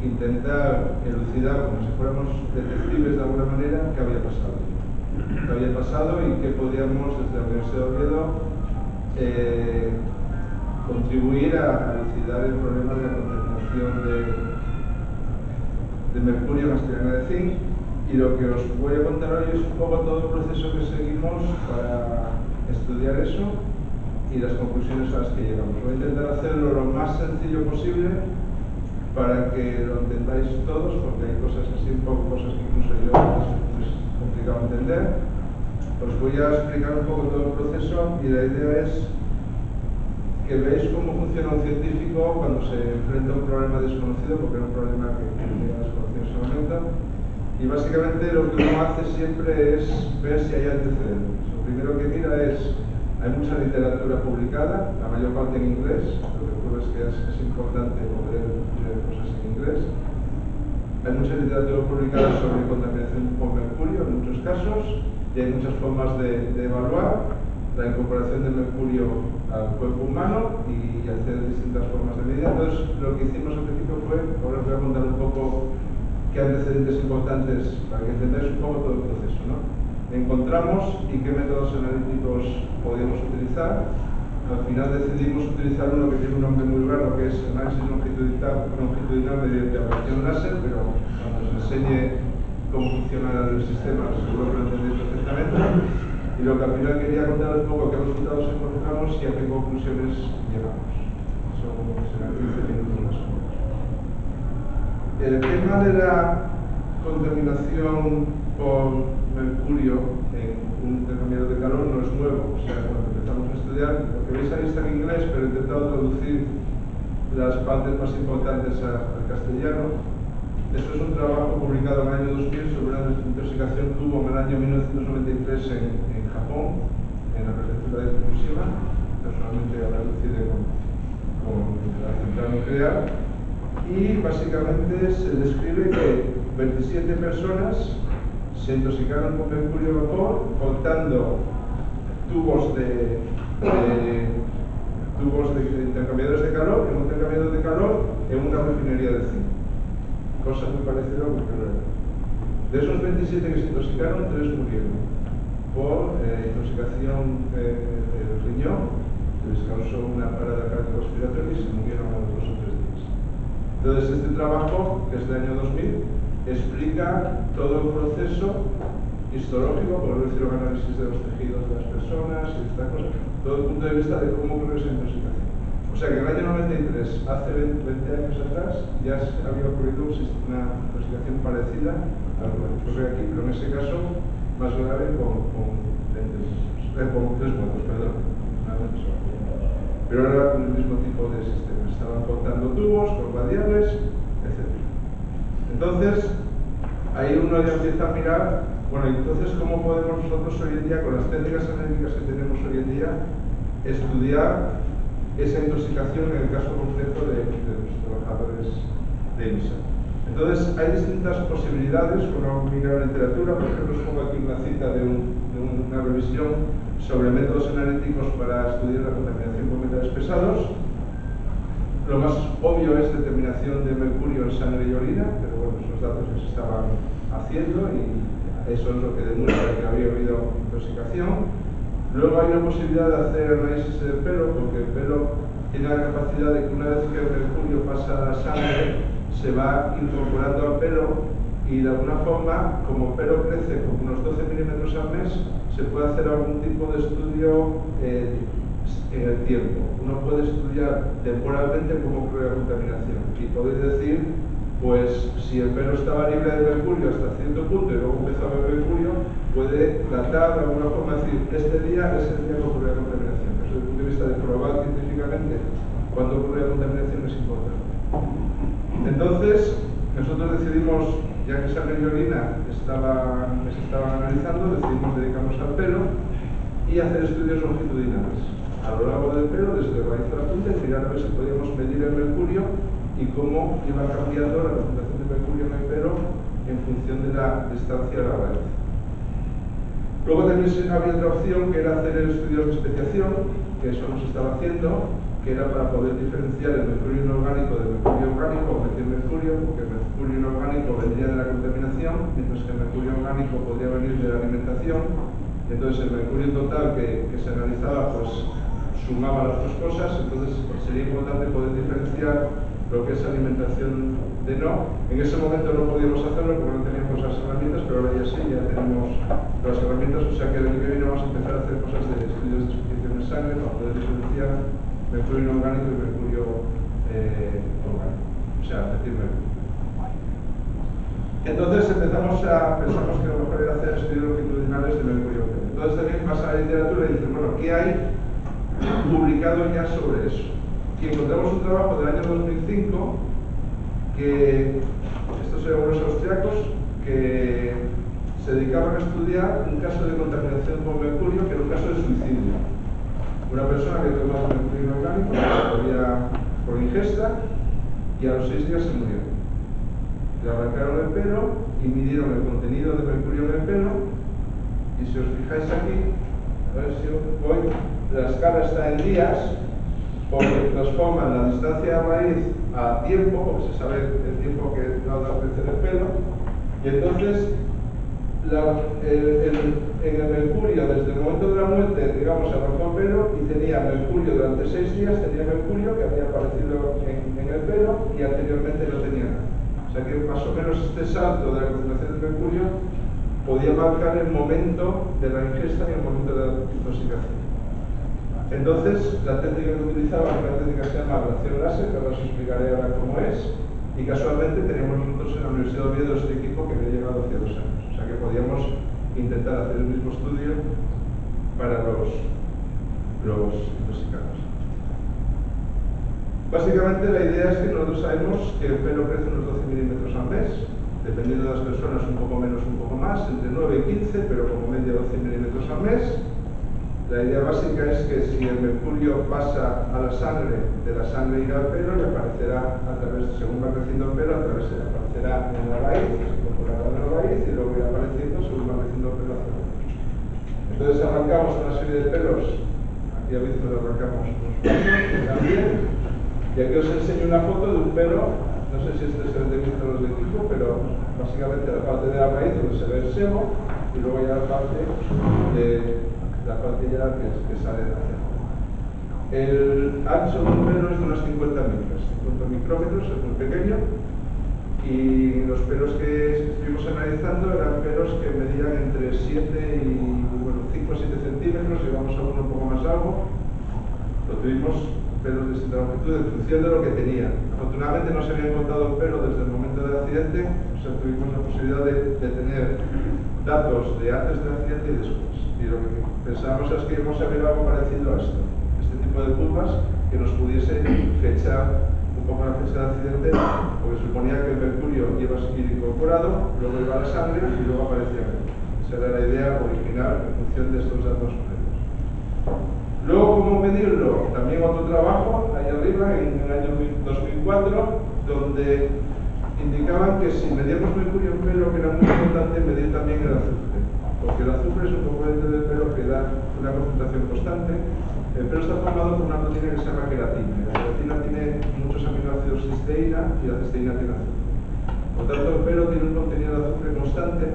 intentar elucidar, como si fuéramos detectives de alguna manera, qué había pasado y que podíamos desde la Universidad de Oviedo contribuir a elucidar el problema de la contaminación de mercurio en Asturiana de zinc. Y lo que os voy a contar hoy es un poco todo el proceso que seguimos para estudiar eso y las conclusiones a las que llegamos. Voy a intentar hacerlo lo más sencillo posible para que lo entendáis todos, porque hay cosas así, un poco cosas que incluso yo es complicado entender. Os voy a explicar un poco todo el proceso y la idea es que veáis cómo funciona un científico cuando se enfrenta a un problema desconocido, porque era un problema que tenía desconocido en ese momento. Y básicamente lo que uno hace siempre es ver si hay antecedentes. Lo primero que mira es, hay mucha literatura publicada, la mayor parte en inglés, lo que ocurre es que es importante poder leer cosas en inglés. Hay mucha literatura publicada sobre contaminación por mercurio en muchos casos, y hay muchas formas de evaluar la incorporación de mercurio al cuerpo humano y hacer distintas formas de medida. Entonces, lo que hicimos al principio fue, ahora os voy a contar un poco qué antecedentes importantes para que entendáis un poco todo el proceso, ¿no? Encontramos y qué métodos analíticos podíamos utilizar. Al final decidimos utilizar uno que tiene un nombre muy raro, que es análisis longitudinal mediante abrasión láser, pero cuando se enseñe cómo funciona el sistema, seguro que lo entendéis perfectamente. Y lo que al final quería contaros un poco qué resultados encontramos y a qué conclusiones llegamos. Son serán 15 minutos más o menos. El tema de la contaminación por mercurio en un intercambiador de calor no es nuevo. O sea, cuando empezamos a estudiar, lo que veis ahí está en inglés, pero he intentado traducir las partes más importantes al castellano. Esto es un trabajo publicado en el año 2000 sobre una intoxicación que hubo en el año 1993 en Japón, en la prefectura de Fukushima. Personalmente ahora coincide con la central nuclear. Y básicamente se describe que 27 personas se intoxicaron con mercurio vapor cortando tubos de intercambiadores de calor, en un intercambiador de calor en una refinería de zinc. Cosa muy parecida a lo que era. De esos 27 que se intoxicaron, 3 murieron por intoxicación del riñón, que les causó una parada cardiorrespiratoria y se murieron a los 2 o 3 días. Entonces, este trabajo, que es del año 2000, explica todo el proceso histológico, por decirlo, el análisis de los tejidos de las personas y esta cosa, todo el punto de vista de cómo ocurre esa intoxicación. O sea que en el año 93, hace 20 años atrás, ya había ocurrido una intoxicación parecida a lo que ocurre aquí, pero en ese caso más grave con 3 muertos, perdón. Pero era el mismo tipo de sistema. Estaban cortando tubos con radiales, etc. Entonces, ahí uno ya empieza a mirar, bueno, entonces cómo podemos nosotros hoy en día, con las técnicas analíticas que tenemos hoy en día, estudiar esa intoxicación en el caso concreto de los trabajadores de IMSA. Entonces, hay distintas posibilidades, uno mira la literatura, por ejemplo, os pongo aquí una cita de una revisión sobre métodos analíticos para estudiar la contaminación por metales pesados. Lo más obvio es determinación de mercurio en sangre y orina, pero bueno, esos datos ya se estaban haciendo y eso es lo que demuestra que había habido intoxicación. Luego hay una posibilidad de hacer análisis del pelo, porque el pelo tiene la capacidad de que una vez que el mercurio pasa a la sangre, se va incorporando al pelo y de alguna forma, como el pelo crece con unos 12 milímetros al mes, se puede hacer algún tipo de estudio en el tiempo. Uno puede estudiar temporalmente cómo ocurre la contaminación y podéis decir, pues si el pelo estaba libre de mercurio hasta cierto punto y luego empezó a haber mercurio, puede datar de alguna forma, decir, este día es el día que ocurre la contaminación. Desde el punto de vista de probar científicamente cuándo ocurre la contaminación es importante. Entonces, nosotros decidimos, ya que sangre y orina se estaban analizando, decidimos dedicarnos al pelo y hacer estudios longitudinales a lo largo del pelo, desde raíz a la punta, y mirar a ver si podíamos medir el mercurio y cómo iba cambiando la concentración de mercurio en el pelo en función de la distancia a la raíz. Luego también había otra opción que era hacer el estudio de especiación, que eso no se estaba haciendo, que era para poder diferenciar el mercurio inorgánico del mercurio orgánico, o metil mercurio, porque el mercurio inorgánico vendría de la contaminación, mientras que el mercurio orgánico podría venir de la alimentación. Entonces el mercurio total que se analizaba pues sumaba las dos cosas, entonces sería importante poder diferenciar lo que es alimentación de no. En ese momento no podíamos hacerlo porque no teníamos las herramientas, pero ahora ya sí, ya tenemos las herramientas, o sea que el año que viene vamos a empezar a hacer cosas de estudios de especiación de sangre para poder diferenciar mercurio inorgánico y mercurio orgánico, o sea, metil mercurio. Entonces pensamos que lo mejor era hacer estudios longitudinales de mercurio orgánico. Entonces también pasa a la literatura y dicen, bueno, ¿qué hay publicado ya sobre eso? Y encontramos un trabajo del año 2005 que, estos eran unos austriacos que se dedicaban a estudiar un caso de contaminación por mercurio, que era un caso de suicidio. Una persona que tomaba mercurio inorgánico por ingesta y a los 6 días se murió. Le arrancaron el pelo y midieron el contenido de mercurio en el pelo, y si os fijáis aquí, a ver si voy, la escala está en días, porque transforman la distancia a raíz a tiempo, porque se sabe el tiempo que va a crecer el pelo, y entonces en el mercurio, desde el momento de la muerte, digamos, arrancó el pelo y tenía mercurio durante 6 días, tenía mercurio que había aparecido en el pelo y anteriormente no tenía nada. O sea que más o menos este salto de la concentración de mercurio podía marcar el momento de la ingesta y el momento de la intoxicación. Entonces, la técnica que utilizaba era una técnica que se llama ablación láser, que ahora os explicaré ahora cómo es, y casualmente teníamos nosotros en la Universidad de Oviedo este equipo que había llegado hace 2 años. O sea que podíamos intentar hacer el mismo estudio para los intoxicados. Básicamente la idea es que nosotros sabemos que el pelo crece unos 12 milímetros al mes, dependiendo de las personas un poco menos, un poco más, entre 9 y 15, pero como media 12 milímetros al mes. La idea básica es que si el mercurio pasa a la sangre, de la sangre irá al pelo y aparecerá a través, según va creciendo el pelo, aparecerá en la raíz, se incorporará en la raíz y luego irá apareciendo según va creciendo el pelo hacia abajo. Entonces arrancamos una serie de pelos, aquí a veces arrancamos unos pelos también, y aquí os enseño una foto de un pelo, no sé si este es el de Víctor o el de Kiko, pero básicamente la parte de la raíz donde se ve el sebo y luego ya la parte ya que sale de hacia abajo. El ancho de un pelo es de unos 50 micrómetros, es muy pequeño, y los pelos que estuvimos analizando eran pelos que medían entre 7 y 5 o 7 centímetros, llegamos a uno un poco más largo. Lo tuvimos pelos de distinta longitud en función de lo que tenía. Afortunadamente no se había encontrado pelo desde el momento del accidente, o sea, tuvimos la posibilidad de tener datos de antes del accidente y después. Y lo que pensábamos es que íbamos a ver algo parecido a esto, este tipo de curvas que nos pudiese fechar un poco la fecha del accidente, porque suponía que el mercurio iba a seguir incorporado, luego iba a la sangre y luego aparecía el mercurio. Esa era la idea original en función de estos datos previos. Luego, ¿cómo medirlo? También otro trabajo, ahí arriba, en el año 2004, donde indicaban que si medíamos mercurio en pelo, que era muy importante medir también el azufre. Porque el azufre es un componente del pelo que da una concentración constante. El pelo está formado por una proteína que se llama queratina. La queratina tiene muchos aminoácidos cisteína y la cisteína tiene azufre. Por tanto, el pelo tiene un contenido de azufre constante.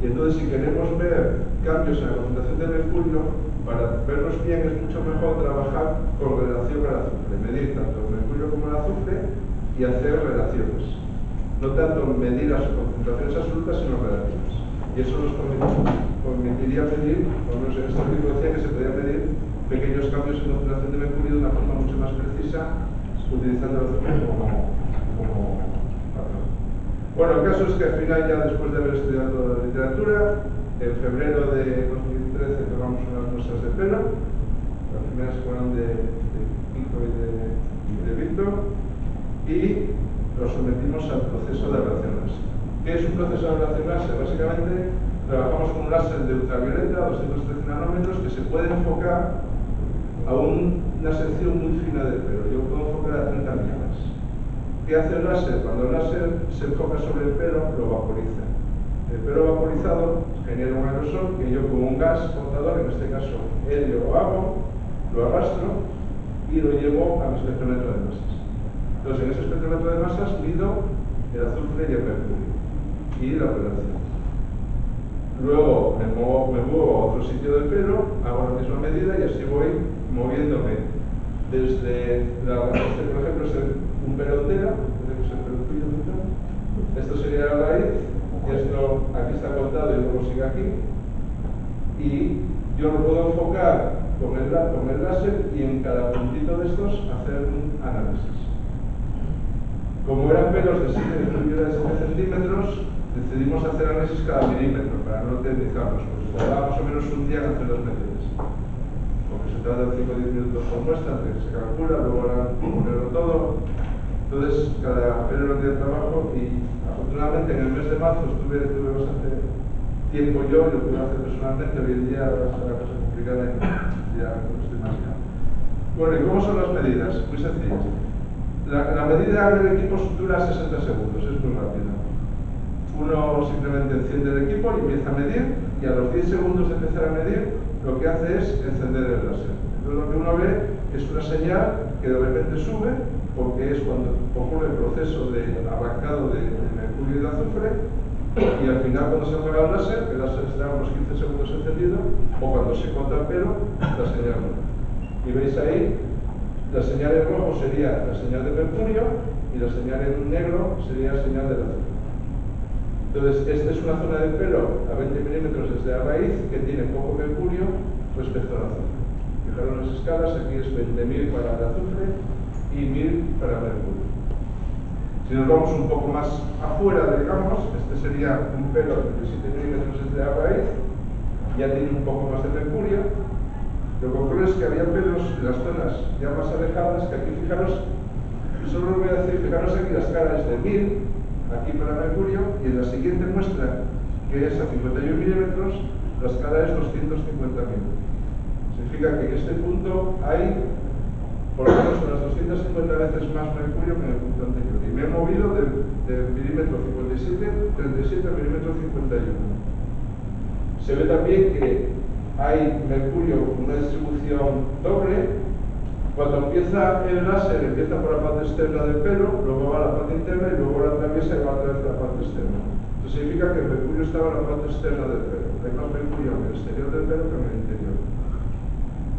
Y entonces, si queremos ver cambios en la concentración de mercurio, para verlos bien es mucho mejor trabajar con relación al azufre, medir tanto el mercurio como el azufre y hacer relaciones. No tanto medir las concentraciones absolutas, sino relativas. Y eso nos permitiría medir, por lo menos en este artículo decía que se podía medir pequeños cambios en concentración de mercurio de una forma mucho más precisa, utilizando el azufre como patrón. Bueno, el caso es que al final, ya después de haber estudiado toda la literatura, en febrero de 2013 tomamos unas muestras de pelo. Las primeras fueron de Kiko y de Víctor, y los sometimos al proceso de ablación láser. ¿Qué es un proceso de ablación láser? Básicamente trabajamos con un láser de ultravioleta a 213 nanómetros que se puede enfocar a una sección muy fina del pelo. Yo puedo enfocar a 30 milímetros. ¿Qué hace el láser? Cuando el láser se enfoca sobre el pelo, lo vaporiza. El pelo vaporizado genera un aerosol que yo con un gas portador, en este caso helio o agua, lo arrastro y lo llevo a mi espectrómetro de masas. Entonces, en ese espectrómetro de masas mido el azufre y el mercurio y la relación. Luego me muevo a otro sitio del pelo, hago la misma medida y así voy moviéndome desde este, por ejemplo, es un pelo entero, tenemos el pelo tuyo, esto sería la raíz, y esto aquí está contado y luego sigue aquí, y yo lo puedo enfocar con el láser y en cada puntito de estos hacer un análisis. Como eran pelos de 7 centímetros, decidimos hacer análisis cada milímetro para no eternizarnos, porque tardaba más o menos un día en hacer las medidas. Porque se trata de 5 o 10 minutos por muestra, que se calcula, luego ahora ponerlo todo. Entonces, cada pelo no tiene trabajo y afortunadamente en el mes de marzo tuve bastante tiempo yo y lo pude hacer personalmente. Hoy en día es una cosa complicada y ya no estoy más ya. Bueno, ¿y cómo son las medidas? Muy sencillas. La medida del equipo dura 60 segundos, es muy rápida. Uno simplemente enciende el equipo y empieza a medir, y a los 10 segundos de empezar a medir, lo que hace es encender el láser. Entonces lo que uno ve es una señal que de repente sube, porque es cuando ocurre el proceso de arrancado de mercurio y de azufre, y al final cuando se apaga el láser está unos 15 segundos encendido, o cuando se corta el pelo, la señal no. Y veis ahí, la señal en rojo sería la señal de mercurio, y la señal en negro sería señal del azufre. Entonces, esta es una zona de pelo a 20 milímetros desde la raíz que tiene poco mercurio respecto al azufre. Fijaros las escalas, aquí es 20.000 para el azufre y 1.000 para el mercurio. Si nos vamos un poco más afuera, digamos, este sería un pelo de 27 milímetros desde la raíz, ya tiene un poco más de mercurio. Lo que ocurre es que había pelos en las zonas ya más alejadas, que aquí fijaros, solo os voy a decir, fijaros aquí la escala es de 1000, aquí para mercurio, y en la siguiente muestra, que es a 51 milímetros, la escala es 250.000. Significa que en este punto hay por lo menos unas 250 veces más mercurio que en el punto anterior. Y me he movido de milímetro 57, 37 a milímetro 51. Se ve también que hay mercurio con una distribución doble. Cuando empieza el láser, empieza por la parte externa del pelo, luego va a la parte interna y luego la atraviesa y va a través de la parte externa. Esto significa que el mercurio estaba en la parte externa del pelo. Hay más mercurio en el exterior del pelo que en el interior.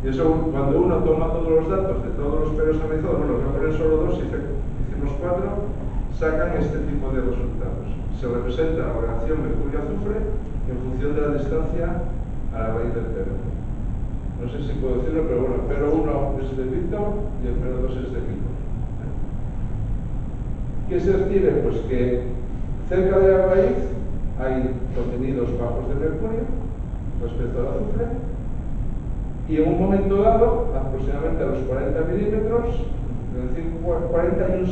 Y eso, cuando uno toma todos los datos de todos los pelos analizados, bueno, voy a poner solo 2, hicimos 4, sacan este tipo de resultados. Se representa la relación mercurio-azufre en función de la distancia a la raíz del pelo. No sé si puedo decirlo, pero bueno, el pelo 1 es de Víctor y el pelo 2 es de Kiko. ¿Qué se obtiene? Pues que cerca de la raíz hay contenidos bajos de mercurio respecto al azufre, y en un momento dado, aproximadamente a los 40 milímetros, es decir, 40 hay un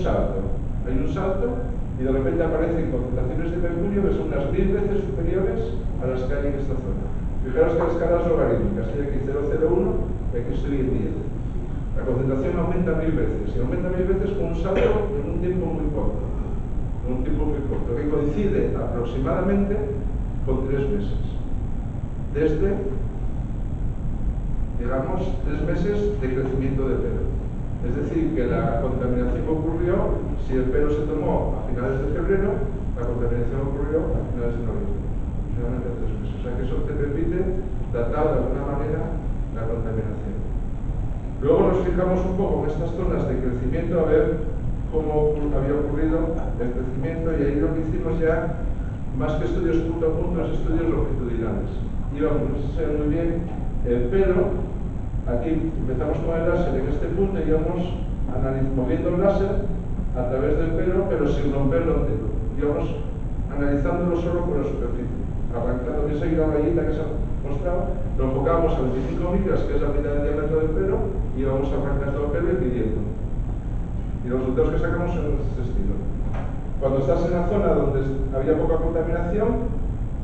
salto, y de repente aparecen concentraciones de mercurio que son unas 1000 veces superiores a las que hay en esta zona. Fijaros que las escalas logarítmicas, hay aquí 0,01 y aquí estoy en 10. La concentración aumenta 1000 veces, y aumenta 1000 veces con un salto en un tiempo muy corto. Que coincide aproximadamente con 3 meses. Desde, digamos, 3 meses de crecimiento de pelo. Es decir, que la contaminación ocurrió, si el pelo se tomó a finales de febrero, la contaminación ocurrió a finales de noviembre. Aproximadamente 3 meses. O sea que eso te permite datar de alguna manera la contaminación. Luego nos fijamos un poco en estas zonas de crecimiento a ver cómo había ocurrido el crecimiento, y ahí lo que hicimos ya, más que estudios punto a punto, es estudios longitudinales. Íbamos, no sé si se ve muy bien, el pelo, aquí empezamos con el láser en este punto y íbamos moviendo el láser a través del pelo, pero sin romperlo entero. Íbamos analizándolo solo por la superficie. Arrancando enseguida la rayita que se ha mostrado, lo enfocamos a 25 micras, que es la mitad del diámetro del pelo, y vamos arrancando el pelo y pidiendo. Y los resultados que sacamos son de este estilo. Cuando estás en la zona donde había poca contaminación,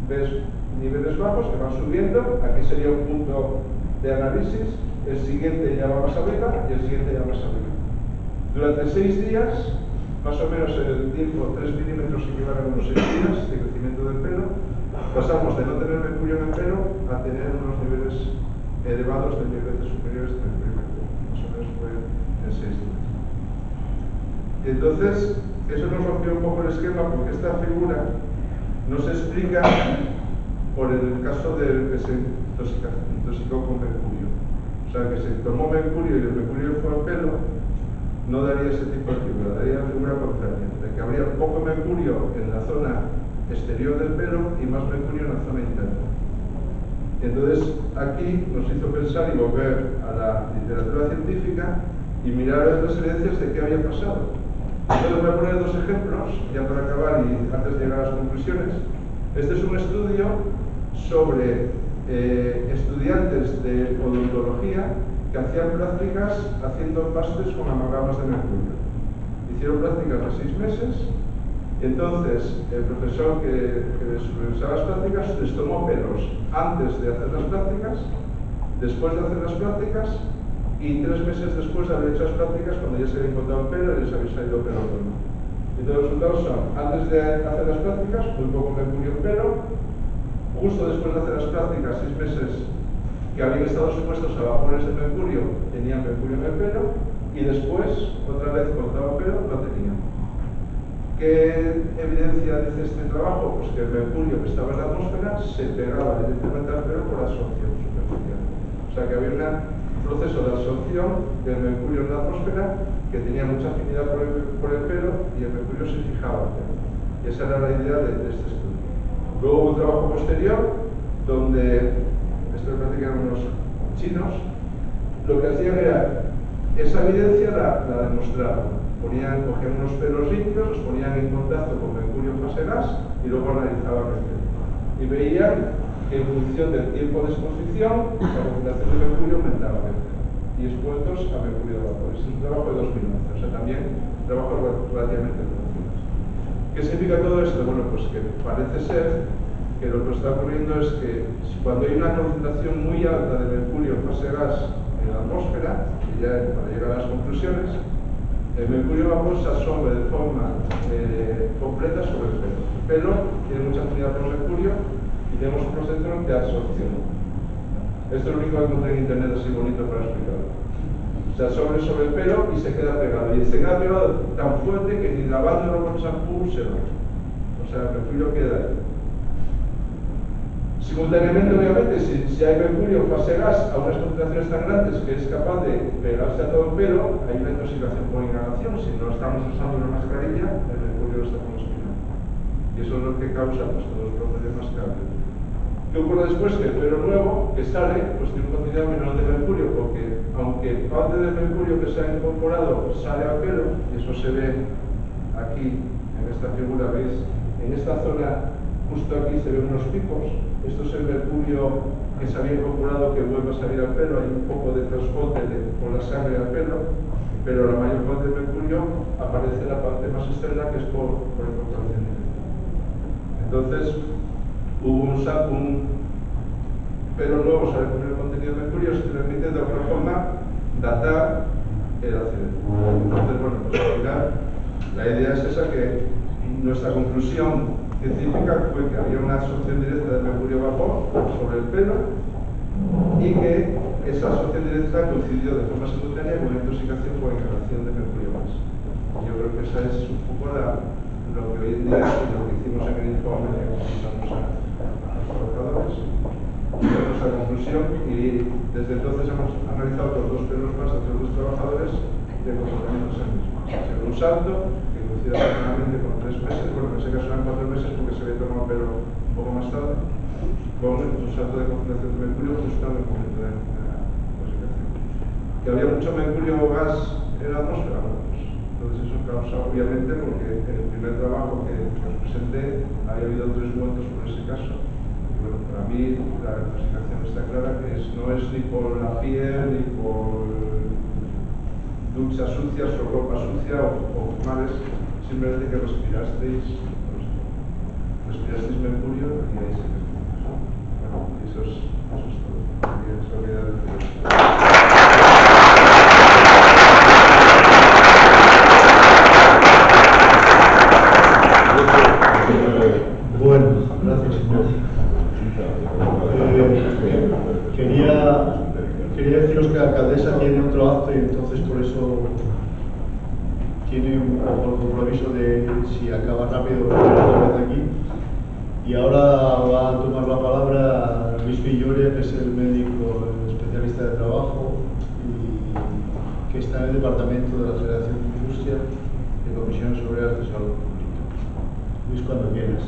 ves niveles bajos que van subiendo. Aquí sería un punto de análisis, el siguiente ya va más arriba y el siguiente ya más arriba. Durante 6 días, más o menos el tiempo, 3 milímetros equivale a unos 6 días de crecimiento del pelo, pasamos de no tener mercurio en el pelo a tener unos niveles elevados de 1000 veces superiores al mercurio. Más o menos fue en 6 días. Y entonces, eso nos rompió un poco el esquema, porque esta figura nos explica por el caso de que se intoxicó con mercurio. O sea, que se tomó mercurio y el mercurio fue al pelo, no daría ese tipo de figura, daría la figura contraria, de que habría poco mercurio en la zona exterior del pelo y más mercurio en la zona interna. Entonces, aquí nos hizo pensar y volver a la literatura científica y mirar las evidencias de qué había pasado. Entonces voy a poner 2 ejemplos, ya para acabar y antes de llegar a las conclusiones. Este es un estudio sobre estudiantes de odontología que hacían prácticas haciendo empastes con amalgamas de mercurio. Hicieron prácticas de 6 meses, y entonces el profesor que les supervisaba las prácticas les tomó pelos antes de hacer las prácticas, después de hacer las prácticas y 3 meses después de haber hecho las prácticas, cuando ya se había encontrado pelo y les había salido pelo autónomo. Y todos los resultados son, antes de hacer las prácticas, muy poco mercurio en pelo, justo después de hacer las prácticas, 6 meses que habían estado supuestos a bajones de mercurio, tenían mercurio en el pelo, y después, otra vez cortaba pelo, no tenían. ¿Qué evidencia dice este trabajo? Pues que el mercurio que estaba en la atmósfera se pegaba directamente al pelo por absorción superficial. O sea que había un proceso de absorción del mercurio en la atmósfera que tenía mucha afinidad por el pelo y el mercurio se fijaba en el pelo. Y esa era la idea de este estudio. Luego hubo un trabajo posterior donde, esto me parece que eran unos chinos, lo que hacían era, esa evidencia la demostraban. Cogían unos pelos limpios, los ponían en contacto con mercurio fase gas y luego analizaban el pelo. Y veían que en función del tiempo de exposición, la concentración de mercurio aumentaba en el pelo. Y expuestos a mercurio de vapor. Es un trabajo de 2011, o sea, también trabajo relativamente conocidos. ¿Qué significa todo esto? Bueno, pues que parece ser que lo que está ocurriendo es que cuando hay una concentración muy alta de mercurio en fase gas en la atmósfera, y ya para llegar a las conclusiones, el mercurio vapor se absorbe de forma completa sobre el pelo. El pelo tiene mucha afinidad por mercurio y tenemos un proceso de absorción. Esto es lo único que encontré en internet así bonito para explicarlo. Se absorbe sobre el pelo y se queda pegado. Y se queda pegado tan fuerte que ni lavándolo con shampoo se va. O sea, el mercurio queda ahí. Simultáneamente, obviamente, si hay mercurio fase gas a unas concentraciones tan grandes que es capaz de pegarse a todo el pelo, hay una intoxicación por inhalación. Si no estamos usando una mascarilla, el mercurio lo estamos respirando. Y eso es lo que causa pues, todos los problemas que hay. ¿Qué ocurre después? Que el pelo nuevo que sale, pues tiene una cantidad menor de mercurio, porque aunque parte del mercurio que se ha incorporado sale al pelo, y eso se ve aquí, en esta figura, ¿veis? En esta zona, justo aquí se ven unos picos. Esto es el mercurio que se había incorporado que vuelve a salir al pelo. Hay un poco de transporte por la sangre al pelo, pero la mayor parte del mercurio aparece en la parte más externa, que es por incorporación directa. Entonces, hubo un pelo nuevo sale con el contenido de mercurio, se permite de alguna forma datar el accidente. Entonces, bueno, pues al final la idea es esa, que nuestra conclusión científica fue que había una absorción directa de mercurio vapor sobre el pelo y que esa absorción directa coincidió de forma simultánea con una intoxicación por inhalación de mercurio gas. Yo creo que esa es un poco lo que hoy en día es lo que hicimos en el informe que presentamos a los trabajadores. Esa es nuestra conclusión, y desde entonces hemos analizado los dos pelos más de los trabajadores de comportamientos en mismo. Se ve un salto que coincide aproximadamente con 3 meses, bueno, en ese caso eran 4 meses porque se había tomado pelo un poco más tarde, con un salto de concentración de mercurio justo en el momento de la intoxicación. Que había mucho mercurio gas en la atmósfera, bueno, pues, entonces eso causa, obviamente, porque en el primer trabajo que os presenté había habido 3 muertos por ese caso. Bueno, para mí la intoxicación está clara, que no es ni por la piel, ni por duchas sucias o ropa sucia o males, simplemente que respirasteis mercurio y ahí se quedó. Bueno, eso es todo. Eso quería decir. Bueno, gracias, señor. Quería deciros que la alcaldesa tiene otro acto y entonces por eso tiene un poco el compromiso de, si acaba rápido, volver otra vez aquí. Y ahora va a tomar la palabra Luis Villoria, que es el médico especialista de trabajo y que está en el departamento de la Federación de Industria de Comisiones Obreras de Salud Pública. Luis, cuando quieras.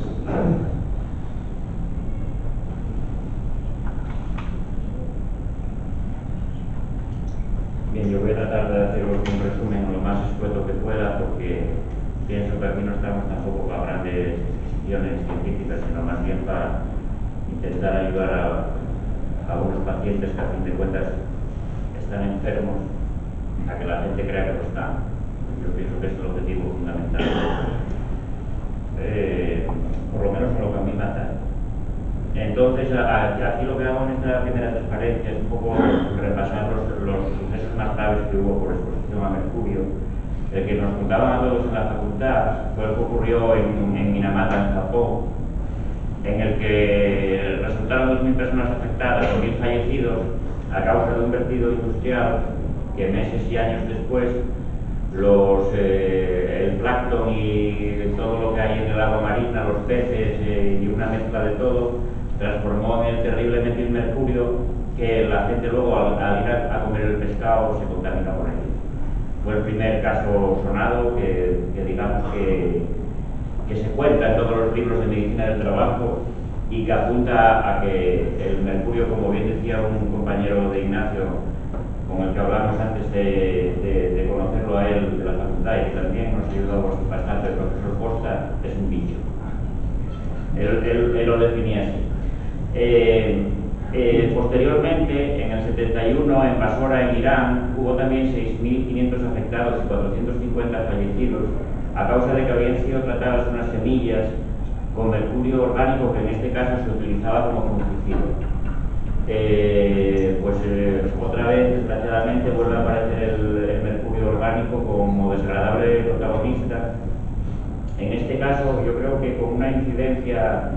Bien, yo voy a tratar de haceros un resumen lo más escueto que pueda, porque pienso que aquí no estamos tampoco para grandes discusiones científicas, sino más bien para intentar ayudar a unos pacientes que a fin de cuentas están enfermos, a que la gente crea que lo están. Yo pienso que es el objetivo fundamental, por lo menos con lo que a mí mata. Entonces, aquí lo que hago en esta primera transparencia es un poco repasar los sucesos más graves que hubo por exposición a mercurio. El que nos contaban a todos en la facultad fue el que ocurrió en Minamata, en Japón, en el que resultaron 2.000 personas afectadas, 1.000 fallecidos a causa de un vertido industrial que meses y años después el plancton y todo lo que hay en el agua marina, los peces y una mezcla de todo, transformó en el terrible metilmercurio, que la gente luego al ir a comer el pescado se contamina con él. fue el primer caso sonado que digamos que se cuenta en todos los libros de medicina del trabajo y que apunta a que el mercurio, como bien decía un compañero de Ignacio, con el que hablamos antes de conocerlo a él de la facultad y que también nos ayudó bastante el profesor Costa, es un bicho. Él lo definía así. Posteriormente, en el 71, en Basora, en Irán, hubo también 6.500 afectados y 450 fallecidos a causa de que habían sido tratadas unas semillas con mercurio orgánico que en este caso se utilizaba como fungicida. Otra vez, desgraciadamente, vuelve a aparecer el mercurio orgánico como desagradable protagonista. En este caso, yo creo que con una incidencia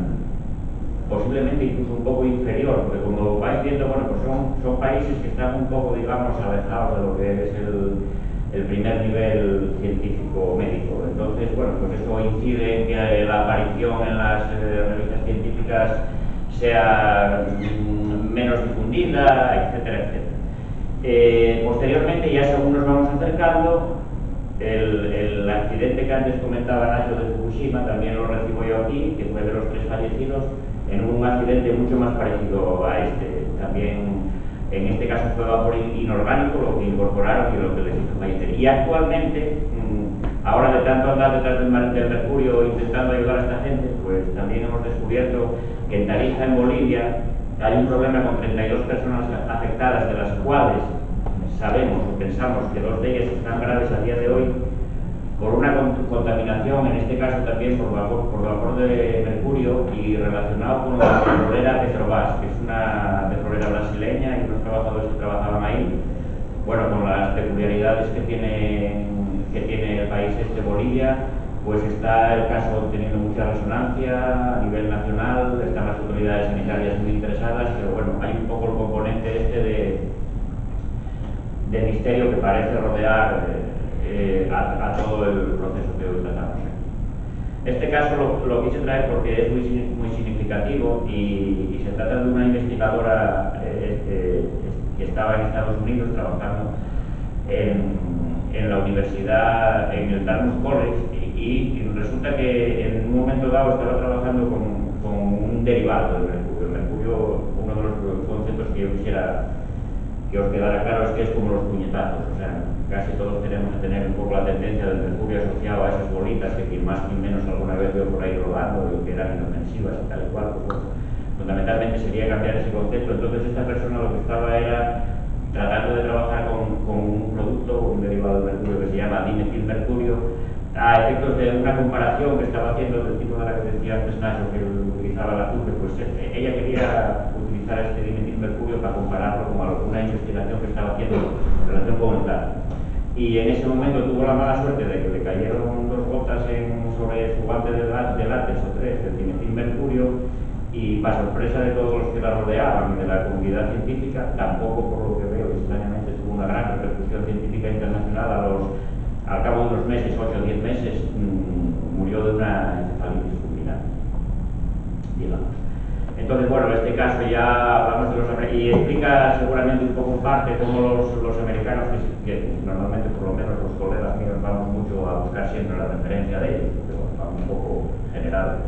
posiblemente incluso un poco inferior, porque como vais viendo, bueno, pues son países que están un poco, digamos, alejados de lo que es el primer nivel científico médico. Entonces, bueno, pues eso incide en que la aparición en las revistas científicas sea menos difundida, etcétera, etcétera. Posteriormente, ya según nos vamos acercando, el accidente que antes comentaba Nacho de Fukushima también lo recibo yo aquí, que fue de los 3 fallecidos, en un accidente mucho más parecido a este. También, en este caso, fue vapor inorgánico lo que incorporaron y lo que les hizo fallecer. Y actualmente, ahora de tanto andar detrás del mercurio intentando ayudar a esta gente, pues también hemos descubierto que en Tarija, en Bolivia, hay un problema con 32 personas afectadas, de las cuales sabemos o pensamos que 2 de ellas están graves a día de hoy por una contaminación, en este caso también por vapor de mercurio y relacionado con la petrolera Petrobras, que es una petrolera brasileña y unos trabajadores que trabajaban ahí, bueno, con las peculiaridades que tiene el país Bolivia, pues está el caso teniendo mucha resonancia a nivel nacional, están las autoridades sanitarias muy interesadas, pero bueno, hay un poco el componente este de misterio que parece rodear a todo el proceso que hoy tratamos. Este caso lo quise traer porque es muy significativo y se trata de una investigadora que estaba en Estados Unidos trabajando en la universidad, en el Dartmouth College, y resulta que en un momento dado estaba trabajando con un derivado del mercurio. El mercurio, uno de los conceptos que yo quisiera que os quedara claro es que es como los puñetazos, o sea, casi todos tenemos que tener un poco la tendencia del mercurio asociado a esas bolitas que quien más ni menos alguna vez veo por ahí rodando y que eran inofensivas y tal y cual, pues bueno, fundamentalmente sería cambiar ese concepto. Entonces esta persona lo que estaba era tratando de trabajar con un producto, un derivado del mercurio que se llama dimetilmercurio, a efectos de una comparación que estaba haciendo del tipo de la que decía antes Nacho, que utilizaba el azufre, pues ella quería utilizar este dimetilmercurio para compararlo con alguna investigación que estaba haciendo en relación con el plata. Y en ese momento tuvo la mala suerte de que le cayeron 2 gotas sobre su guante de látex o 3 del dimetilmercurio, y para sorpresa de todos los que la rodeaban y de la comunidad científica, tampoco, por lo que veo, extrañamente tuvo una gran repercusión científica internacional. Al cabo de unos meses, 8 o 10 meses, murió de una encefalitis fulminante, digamos. Entonces, bueno, en este caso ya hablamos de los americanos, y explica seguramente un poco en parte cómo los americanos, que normalmente por lo menos los colegas míos vamos mucho a buscar siempre la referencia de ellos, pero vamos un poco general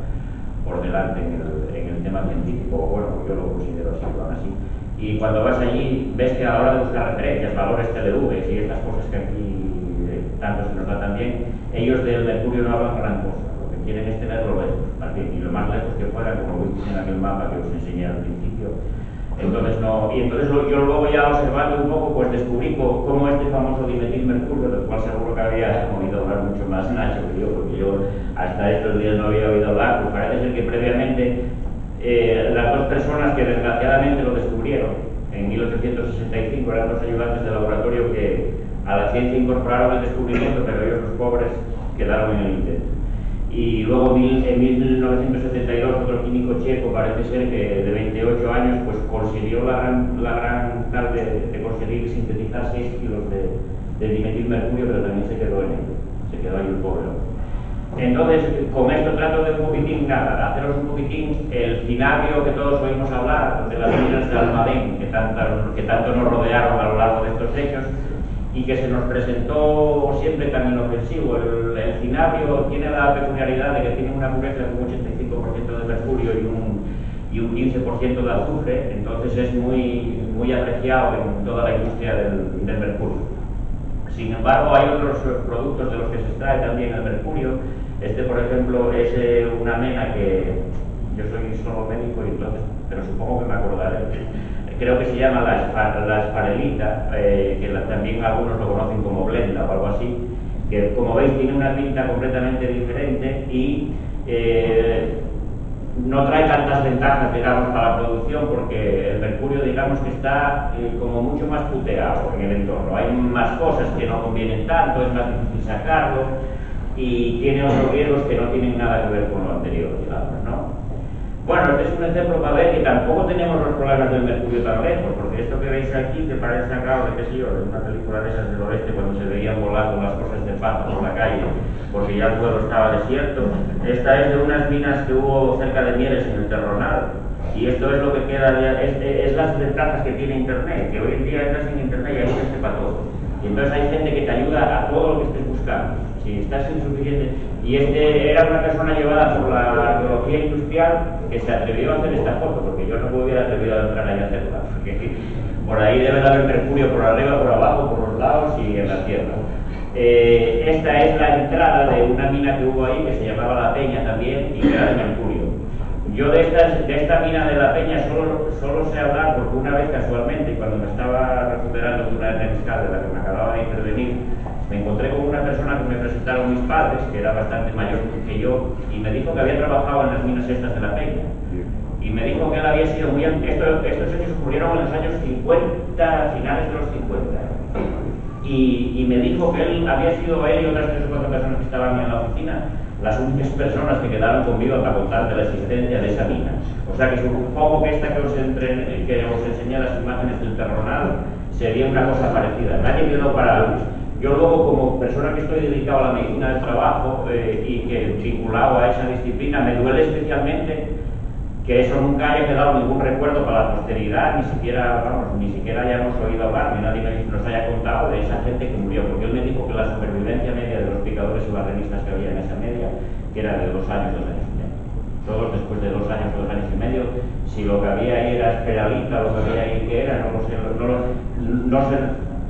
por delante en el tema científico, bueno, yo lo considero así, van así. Y cuando vas allí, ves que a la hora de buscar referencias, valores TLVs y estas cosas que aquí tanto se nos da también, ellos del mercurio no hablan gran cosa, lo que quieren es tenerlo lejos, también, y lo más lejos que fuera, como viste en aquel mapa que os enseñé al principio. Entonces yo luego ya observando un poco, pues descubrí cómo este famoso dimetilmercurio, del cual seguro que había oído hablar mucho más Nacho que yo, porque yo hasta estos días no había oído hablar, pues parece ser que previamente las 2 personas que desgraciadamente lo descubrieron en 1865 eran 2 ayudantes de laboratorio que a la ciencia incorporaron el descubrimiento, pero ellos, los pobres, quedaron en el intento. Y luego en 1972 otro químico checo, parece ser que de 28 años, pues consiguió la gran tal de conseguir sintetizar 6 kilos de dimetilmercurio, pero también se quedó en ello, se quedó ahí el pobre. Entonces, con esto trato de un poquitín, haceros un poquitín el cinabrio que todos oímos hablar, de las minas de Almadén, que tanto nos rodearon a lo largo de estos hechos, y que se nos presentó siempre tan inofensivo. El cinario tiene la peculiaridad de que tiene una pureza de un 85% de mercurio y un 15% de azufre, entonces es muy apreciado en toda la industria del mercurio. Sin embargo, hay otros productos de los que se extrae también el mercurio. Este, por ejemplo, es una mena que yo soy solo médico, y entonces, pero supongo que me acordaré. Creo que se llama la esparelita, que también algunos lo conocen como blenda o algo así, que como veis tiene una pinta completamente diferente y no trae tantas ventajas, digamos, para la producción, porque el mercurio, digamos, que está como mucho más puteado en el entorno. Hay más cosas que no convienen tanto, es más difícil sacarlo y tiene otros riesgos que no tienen nada que ver con lo anterior, digamos, ¿no? Bueno, este es un ejemplo para ver que tampoco tenemos los problemas del mercurio tan lejos, porque esto que veis aquí, que parece sacado de, qué sé yo, de una película de esas del oeste, cuando se veían volando las cosas de pato por la calle, porque ya el pueblo estaba desierto. Esta es de unas minas que hubo cerca de Mieres, en el Terronal, y esto es lo que queda, es las ventajas que tiene Internet, que hoy en día entras en Internet y hay gente para todo. Y entonces hay gente que te ayuda a todo lo que estés buscando. Si estás insuficiente. Y este era una persona llevada por la arqueología industrial que se atrevió a hacer esta foto, porque yo no me hubiera atrevido a entrar ahí a hacerla, porque por ahí debe de haber mercurio por arriba, por abajo, por los lados y en la tierra. Esta es la entrada de una mina que hubo ahí que se llamaba La Peña también y que era de mercurio. Yo de esta mina de La Peña solo sé hablar porque una vez casualmente, cuando me estaba recuperando de una hernia de la que me acababa de intervenir, me encontré con una persona que me presentaron mis padres, que era bastante mayor que yo, y me dijo que había trabajado en las minas estas de La Peña. Y me dijo que él había sido muy... Estos hechos ocurrieron en los años 50, finales de los 50. Y me dijo que él había sido él y otras 3 o 4 personas que estaban en la oficina las únicas personas que quedaron conmigo para contar de la existencia de esa mina. O sea que supongo que esta que os enseñé las imágenes del Terronal sería una cosa parecida. Nadie quedó para... Yo luego, como persona que estoy dedicado a la medicina del trabajo y que vinculado a esa disciplina, me duele especialmente que eso nunca haya quedado ningún recuerdo para la posteridad, ni siquiera hayamos oído hablar, ni nadie nos haya contado de esa gente que murió, porque él me dijo que la supervivencia media de los picadores y barrenistas que había en esa media, que era de 2 años, 2 años y medio. Todos después de 2 años, 2 años y medio, si lo que había ahí era esperalita, lo que había ahí que era, no sé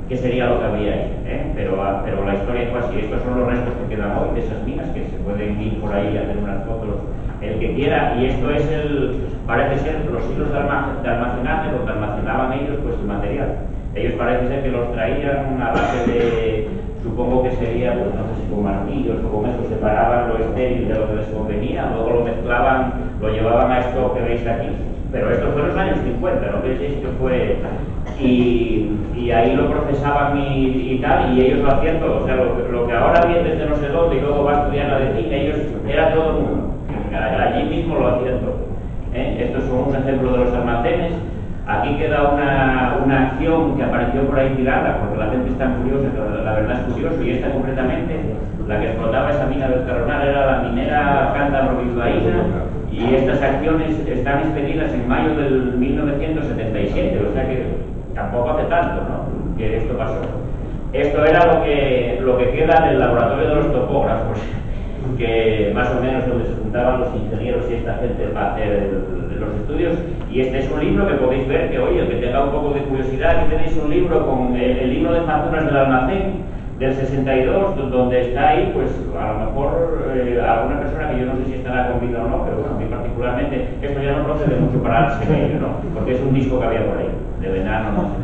qué sería lo que había ahí, pero la historia fue así. Estos son los restos que quedan hoy de esas minas, que se pueden ir por ahí y hacer unas fotos el que quiera, y esto es parece ser los hilos de almacenaje, donde almacenaban ellos pues el material. Ellos parece ser que los traían a base de, supongo que sería, pues no sé si con martillos o con eso, separaban lo estéril de lo que les convenía, luego lo mezclaban, lo llevaban a esto que veis aquí. Pero esto fue en los años 50, no penséis que fue... Y ahí lo procesaban y tal, y ellos lo hacían todo. O sea, lo que ahora viene desde no sé dónde y luego va a estudiar la de cine, ellos era todo el mundo. Allí mismo lo hacían todo. Estos son un ejemplo de los almacenes. Aquí queda una acción que apareció por ahí tirada, porque la gente está curiosa, pero la verdad es curioso, y esta concretamente, la que explotaba esa mina del Terronal, era la minera Cántaro Bilbaína, y estas acciones están expedidas en mayo del 1977, o sea que tampoco hace tanto, ¿no?, que esto pasó. Esto era lo que queda del laboratorio de los topógrafos, que más o menos donde se juntaban los ingenieros y esta gente para hacer los estudios. Y este es un libro que podéis ver, que oye, el que tenga un poco de curiosidad, aquí tenéis un libro con el libro de facturas del almacén del 62, donde está ahí, pues a lo mejor alguna persona que yo no sé si estará con vida o no, pero bueno, a mí particularmente esto ya no procede mucho para el semeño, ¿no?, porque es un disco que había por ahí, de Venano, no sé.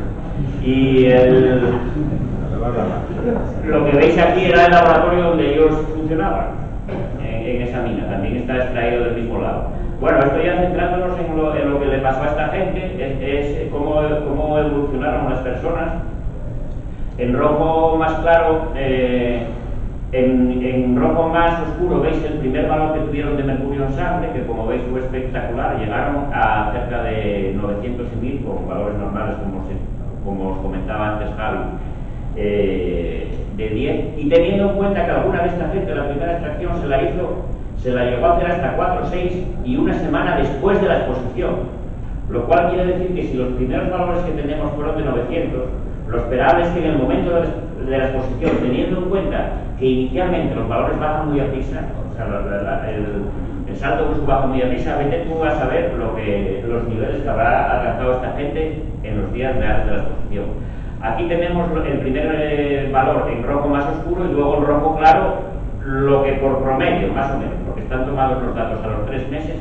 Y lo que veis aquí era el laboratorio donde ellos funcionaban, en esa mina, también está extraído del mismo lado. Bueno, esto ya centrándonos en lo que le pasó a esta gente, es cómo evolucionaron las personas. En rojo más claro, en rojo más oscuro veis el primer valor que tuvieron de mercurio en sangre, que como veis fue espectacular, llegaron a cerca de 900 y 1000 con valores normales, como os comentaba antes Javi, de 10, y teniendo en cuenta que alguna de esta gente la primera extracción se la llegó a hacer hasta 4, 6 y una semana después de la exposición, lo cual quiere decir que si los primeros valores que tenemos fueron de 900, Lo esperable es que en el momento de la exposición, teniendo en cuenta que inicialmente los valores bajan muy a prisa, o sea, el salto brusco baja muy a prisa, vete tú a saber los niveles que habrá alcanzado esta gente en los días reales de la exposición. Aquí tenemos el primer valor en rojo más oscuro y luego en rojo claro, lo que por promedio, más o menos, porque están tomados los datos a los 3 meses,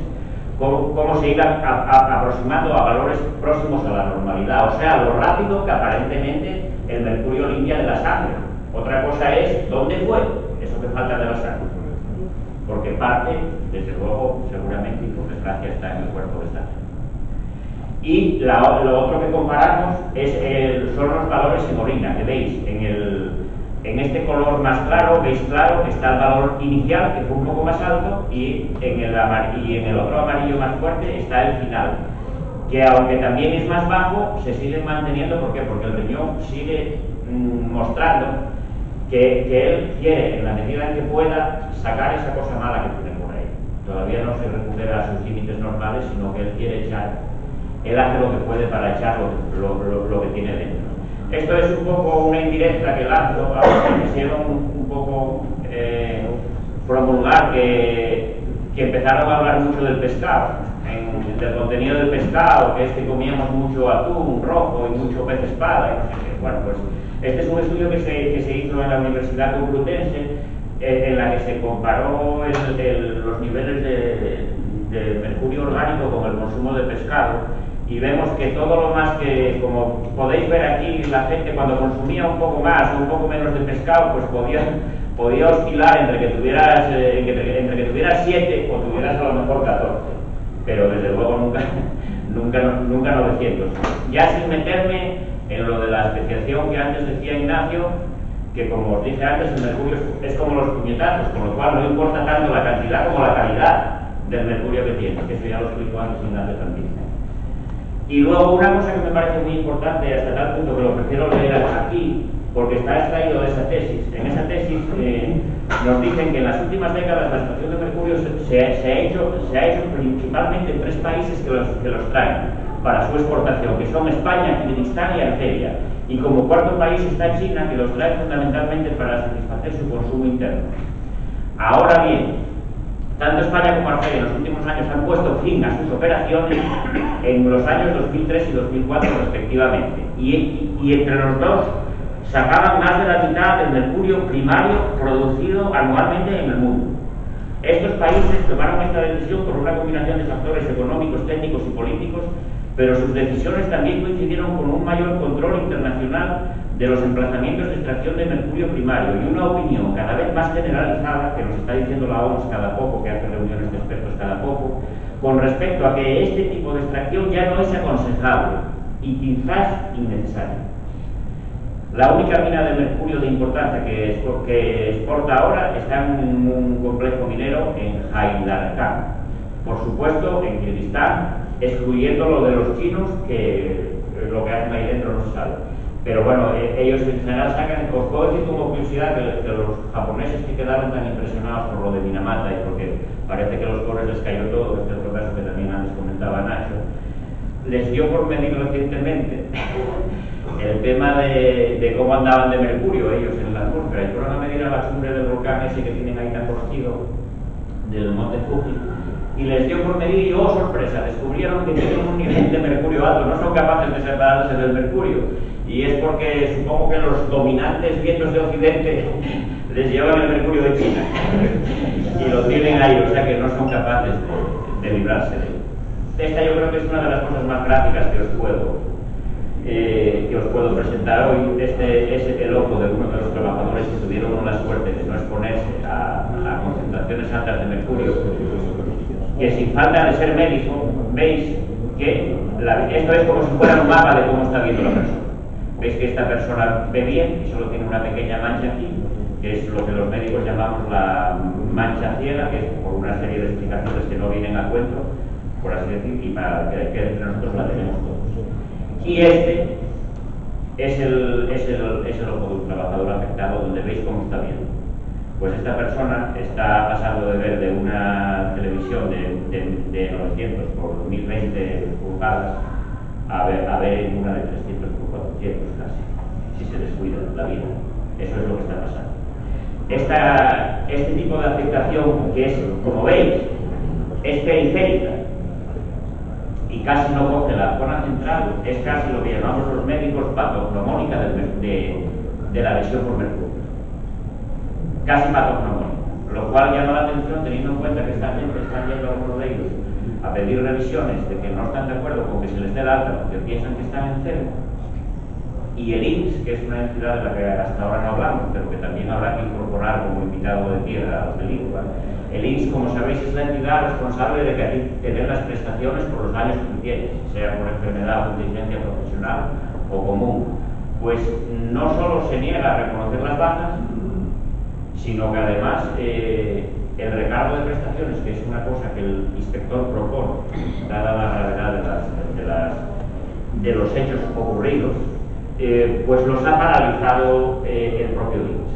cómo se iban aproximando a valores próximos a la normalidad, o sea, lo rápido que aparentemente el mercurio limpia de la sangre. Otra cosa es dónde fue, eso que falta de la sangre, porque parte, desde luego, seguramente y por desgracia está en el cuerpo de esta gente. Y lo otro que comparamos son los valores en orina, que veis en este color más claro, veis claro que está el valor inicial, que fue un poco más alto, y en el otro amarillo más fuerte está el final, que aunque también es más bajo, se sigue manteniendo. ¿Por qué? Porque el riñón sigue mostrando que él quiere, en la medida en que pueda, sacar esa cosa mala que tiene por ahí. Todavía no se recupera a sus límites normales, sino que él quiere echar. Él hace lo que puede para echar lo que tiene dentro. Esto es un poco una indirecta que lanzo a los que quisieron un poco promulgar que empezaron a hablar mucho del pescado, del contenido del pescado, que es que comíamos mucho atún rojo y mucho pez espada y no sé qué. Bueno, pues este es un estudio que se hizo en la Universidad Complutense, en la que se comparó los niveles de mercurio orgánico con el consumo de pescado. Y vemos que todo lo más que, como podéis ver aquí, la gente cuando consumía un poco más o un poco menos de pescado, pues podía oscilar entre que tuvieras 7 o tuvieras a lo mejor 14, pero desde luego nunca 900. Ya sin meterme en lo de la especiación que antes decía Ignacio, que como os dije antes, el mercurio es como los puñetazos, con lo cual no importa tanto la cantidad como la calidad del mercurio que tiene, que eso ya lo explico antes Ignacio también. Y luego una cosa que me parece muy importante, hasta tal punto que lo prefiero leer aquí, porque está extraído de esa tesis. En esa tesis nos dicen que en las últimas décadas la extracción de mercurio se ha hecho principalmente en 3 países que los traen para su exportación, que son España, Kirguistán y Argelia. Y como cuarto país está China, que los trae fundamentalmente para satisfacer su consumo interno. Ahora bien, tanto España como Argelia en los últimos años han puesto fin a sus operaciones en los años 2003 y 2004 respectivamente. Y entre los dos sacaban más de la mitad del mercurio primario producido anualmente en el mundo. Estos países tomaron esta decisión por una combinación de factores económicos, técnicos y políticos, pero sus decisiones también coincidieron con un mayor control internacional de los emplazamientos de extracción de mercurio primario y una opinión cada vez más generalizada, que nos está diciendo la OMS cada poco, que hace reuniones de expertos cada poco, con respecto a que este tipo de extracción ya no es aconsejable y quizás innecesario. La única mina de mercurio de importancia que exporta ahora está en un complejo minero en Haildarkan. Por supuesto, en Kirguistán, excluyendo lo de los chinos, que lo que hacen ahí dentro no se sabe. Pero bueno, ellos en general sacan. Os puedo decir como curiosidad que los japoneses que quedaron tan impresionados por lo de Minamata y porque parece que a los pobres les cayó todo, este otro caso que también antes comentaba Nacho, les dio por medir recientemente el tema de cómo andaban de mercurio ellos en la atmósfera, y fueron a medir a la cumbre del volcán ese que tienen ahí tan conocido, del monte Fuji, y les dio por medir y, oh sorpresa, descubrieron que tienen un nivel de mercurio alto, no son capaces de separarse del mercurio, y es porque supongo que los dominantes vientos de Occidente les llevan el mercurio de China y lo tienen ahí, o sea que no son capaces de librarse de él. Esta yo creo que es una de las cosas más gráficas que os puedo presentar hoy. Este es el ojo de uno de los trabajadores que tuvieron la suerte de no exponerse a concentraciones altas de mercurio, que sin falta de ser médico, veis que esto es como si fuera un mapa de cómo está viendo la persona. Veis que esta persona ve bien y solo tiene una pequeña mancha aquí, que es lo que los médicos llamamos la mancha ciega, que es por una serie de explicaciones que no vienen a cuento, por así decir, y para que entre nosotros la tenemos todos. Y este es el ojo de un trabajador afectado, donde veis cómo está viendo. Pues esta persona está pasando de ver de una televisión de 900 por 1020 pulgadas a ver en una de 300 por 400 casi. se descuida la vida. Eso es lo que está pasando. Este tipo de afectación, que es, como veis, es periférica y casi no coge la zona central, es casi lo que llamamos los médicos patognomónica de la lesión por mercurio. Casi patognomónica, lo cual llama la atención teniendo en cuenta que están yendo algunos de ellos a pedir revisiones de que no están de acuerdo con que se les dé el alta porque piensan que están enfermos. Y el INS, que es una entidad de la que hasta ahora no hablamos, pero que también habrá que incorporar como invitado de piedra a los del INS. El INS, como sabéis, es la entidad responsable de que a ti te den las prestaciones por los daños que tú tienes, sea por enfermedad o contingencia profesional o común. Pues no solo se niega a reconocer las bajas, sino que además el recargo de prestaciones, que es una cosa que el inspector propone, dada la gravedad de los hechos ocurridos, pues los ha paralizado el propio INS.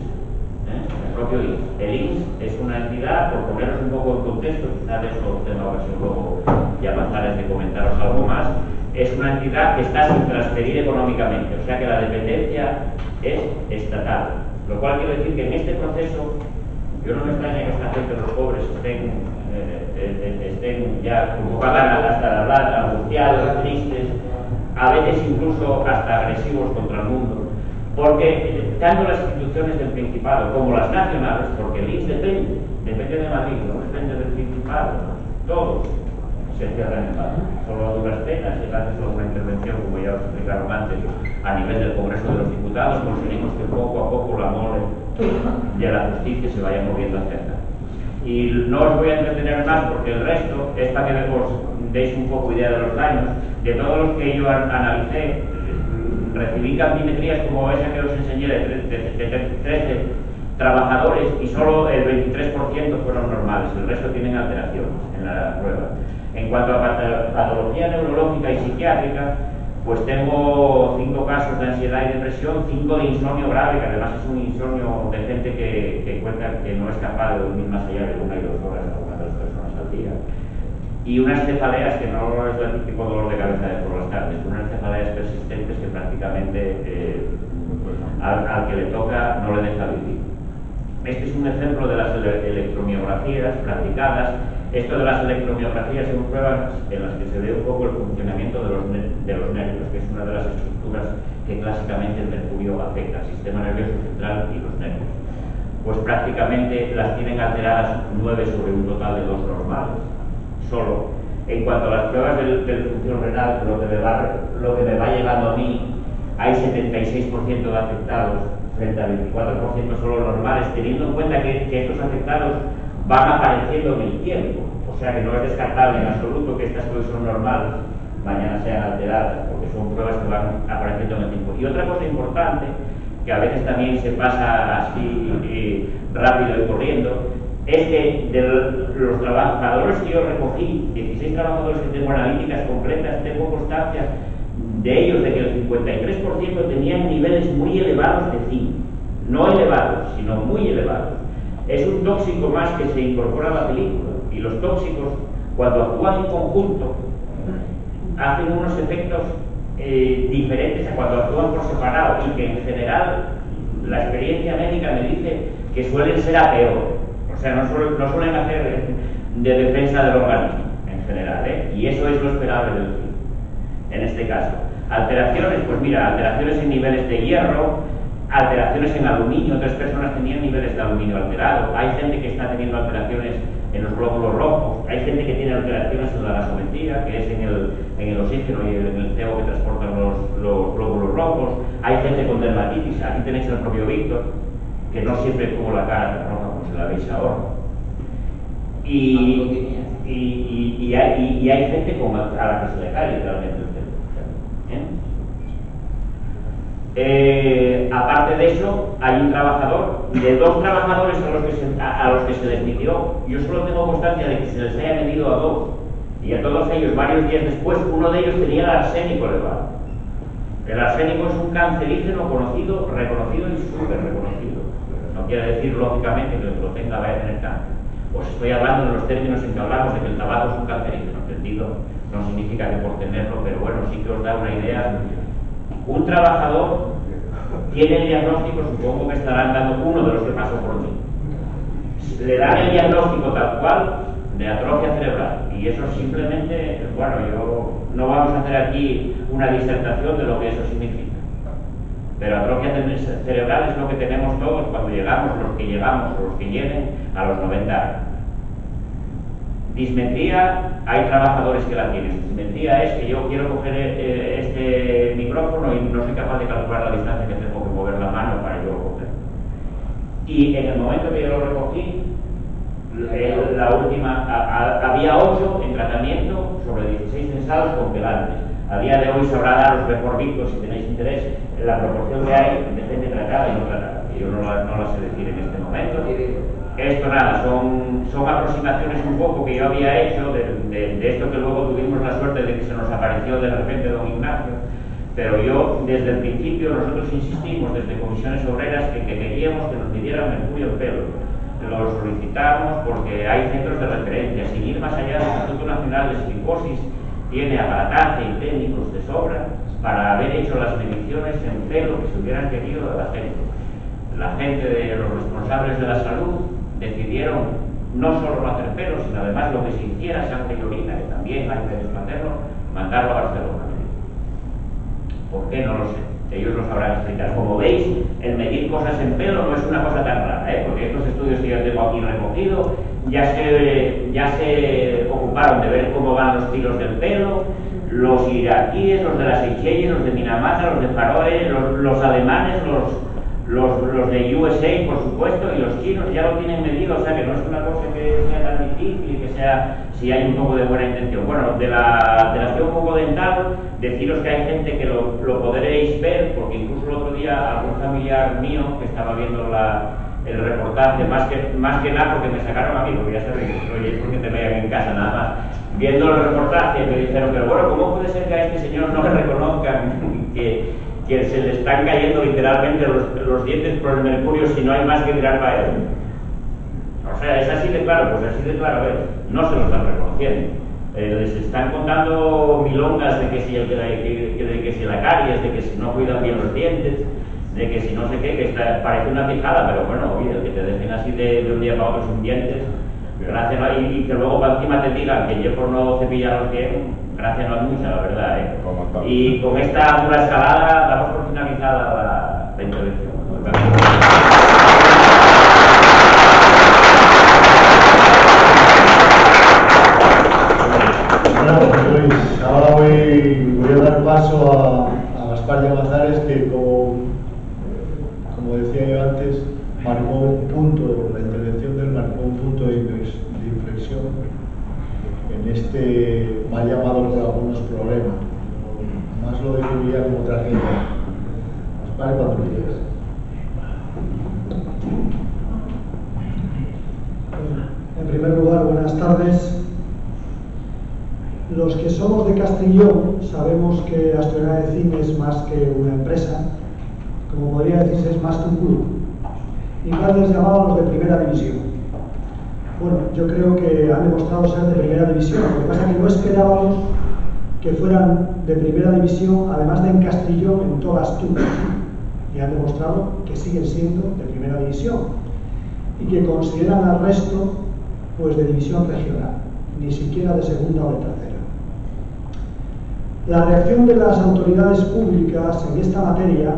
El propio INS. El INS es una entidad, por poneros un poco en contexto, quizás de eso tenga ocasión luego de avanzar de comentaros algo más, es una entidad que está sin transferir económicamente, o sea que la dependencia es estatal. Lo cual quiere decir que en este proceso, yo no me extraña que esta gente, los pobres, estén ya como pagan hasta de hablar, angustiados, tristes, a veces incluso hasta agresivos contra el mundo, porque tanto las instituciones del Principado como las nacionales, porque el INS depende de Madrid, no depende del Principado, todos se cierran en Madrid, solo a duras penas, y gracias a una intervención, como ya os explicaron antes, a nivel del Congreso de los Diputados, conseguimos que poco a poco la mole de la justicia se vaya moviendo hacia acá. Y no os voy a entretener más porque el resto es para que os deis un poco idea de los daños. De todos los que yo analicé, recibí campimetrías como esa que os enseñé de 13 trabajadores y solo el 23% fueron normales, el resto tienen alteraciones en la prueba. En cuanto a patología neurológica y psiquiátrica, pues tengo 5 casos de ansiedad y depresión, 5 de insomnio grave, que además es un insomnio de gente que cuenta que no es capaz de dormir más allá de 1 y 2 horas algunas de las personas al día. Y unas cefaleas que no es el típico dolor de cabeza de por las tardes, unas cefaleas persistentes que prácticamente al que le toca no le deja vivir. Este es un ejemplo de las electromiografías practicadas. Esto de las electromiografías son pruebas en las que se ve un poco el funcionamiento de los nervios, que es una de las estructuras que clásicamente el mercurio afecta, el sistema nervioso central y los nervios. Pues prácticamente las tienen alteradas 9 sobre un total de 2 normales. Solo. En cuanto a las pruebas de función renal, lo que me va llegando a mí, hay 76% de afectados frente al 24% solo normales, teniendo en cuenta que estos afectados van apareciendo en el tiempo. O sea que no es descartable en absoluto que estas que hoy son normales mañana sean alteradas, porque son pruebas que van apareciendo en el tiempo. Y otra cosa importante, que a veces también se pasa así rápido y corriendo, es que de los trabajadores que yo recogí, 16 trabajadores que tengo analíticas completas, tengo constancia de ellos de que el 53% tenían niveles muy elevados de zinc. No elevados, sino muy elevados. Es un tóxico más que se incorpora a la película. Y los tóxicos, cuando actúan en conjunto, hacen unos efectos diferentes a cuando actúan por separado, y que en general la experiencia médica me dice que suelen ser a peor. O sea, no suelen hacer de defensa del organismo en general, y eso es lo esperable del zinc. En este caso, alteraciones, pues mira, alteraciones en niveles de hierro, alteraciones en aluminio. 3 personas tenían niveles de aluminio alterados. Hay gente que está teniendo alteraciones en los glóbulos rojos, hay gente que tiene alteraciones en la gasometría, que es en el oxígeno y en el CO que transportan los glóbulos rojos. Hay gente con dermatitis. Aquí tenéis al propio Víctor, que no siempre tuvo la cara tan roja como se la veis ahora. Y hay gente a la que se le cae literalmente el cerebro. Aparte de eso, hay un trabajador, de 2 trabajadores a los que se les midió, yo solo tengo constancia de que se les haya medido a 2, y a todos ellos, varios días después, uno de ellos tenía el arsénico elevado. El arsénico es un cancerígeno conocido, reconocido y súper reconocido. No quiere decir, lógicamente, que el que lo tenga vaya a tener cáncer. Os estoy hablando en los términos en que hablamos de que el tabaco es un cancerígeno, entendido, no significa que por tenerlo, pero bueno, sí que os da una idea. Un trabajador tiene el diagnóstico, supongo que estarán dando uno de los que pasó por mí. Le dan el diagnóstico tal cual de atrofia cerebral, y eso simplemente, bueno, yo no vamos a hacer aquí una disertación de lo que eso significa, pero atrofia cerebral es lo que tenemos todos cuando llegamos, los que llegamos o los que lleguen a los 90 años. Dismetría, hay trabajadores que la tienen. Dismetría es que yo quiero coger este micrófono y no soy capaz de calcular la distancia que tengo que mover la mano para yo cogerlo. Y en el momento que yo lo recogí, la última, había 8 en tratamiento sobre 16 censados con quelantes. A día de hoy sabrá daros mejor Víctor, si tenéis interés, la proporción que hay de gente tratada y no tratada. Yo no la sé decir en este momento. Esto nada, son aproximaciones un poco que yo había hecho de esto que luego tuvimos la suerte de que se nos apareció de repente don Ignacio, pero yo desde el principio nosotros insistimos desde Comisiones Obreras que queríamos que nos midieran mercurio en pelo. Lo solicitamos porque hay centros de referencia, sin ir más allá. El Instituto Nacional de Silicosis tiene aparataje y técnicos de sobra para haber hecho las mediciones en pelo que se hubieran querido de la gente. La gente de los responsables de la salud decidieron no solo no hacer pelo, sino además lo que se hiciera, sangre y orina, que también hay medios maternos, mandarlo a Barcelona. ¿Por qué? No lo sé. Ellos lo sabrán explicar. Como veis, el medir cosas en pelo no es una cosa tan rara, porque estos estudios que yo tengo aquí recogidos ya se ocuparon de ver cómo van los tiros del pelo, los iraquíes, los de las Seychelles, los de Minamata, los de Faroe, los alemanes, los de USA, por supuesto, y los chinos ya lo tienen medido, o sea que no es una cosa que sea tan difícil y que sea, si hay un poco de buena intención. Bueno, de la acción bucodental, deciros que hay gente que lo podréis ver, porque incluso el otro día algún familiar mío que estaba viendo el reportaje, más que nada porque me sacaron a mí, porque ya sabéis, oye, es porque te vean en casa nada más, viendo el reportaje me dijeron, pero bueno, ¿cómo puede ser que a este señor no le reconozcan que se le están cayendo literalmente los dientes por el mercurio si no hay más que tirar para él? O sea, es así de claro, pues así de claro es, no se lo están reconociendo. Les están contando milongas de que si la caries, de que si no cuidan bien los dientes, de que si no sé qué, que parece una fijada, pero bueno, oye, que te dejen así de un día para otro sin dientes, gracias, y que luego para encima te digan que yo por no cepillar los dientes, gracias no es mucha, la verdad, Y con esta dura escalada damos por finalizada la intervención. Bueno, pues ahora voy a dar paso a Gaspar Llamazares, que como decía yo antes, marcó un punto, la intervención de él marcó un punto de inflexión en este mal llamado por algunos problemas. Más lo definiría como tragedia. Gaspar, cuando quieras. En primer lugar, buenas tardes. Los que somos de Castellón sabemos que Asturiana de Cine es más que una empresa, como podría decirse, es más que un club. Y les llamábamos de primera división. Bueno, yo creo que han demostrado ser de primera división. Lo que pasa es que no esperábamos que fueran de primera división, además de en Castellón, en toda Asturias. Y han demostrado que siguen siendo de primera división y que consideran al resto pues de división regional, ni siquiera de segunda o de tercera. La reacción de las autoridades públicas en esta materia,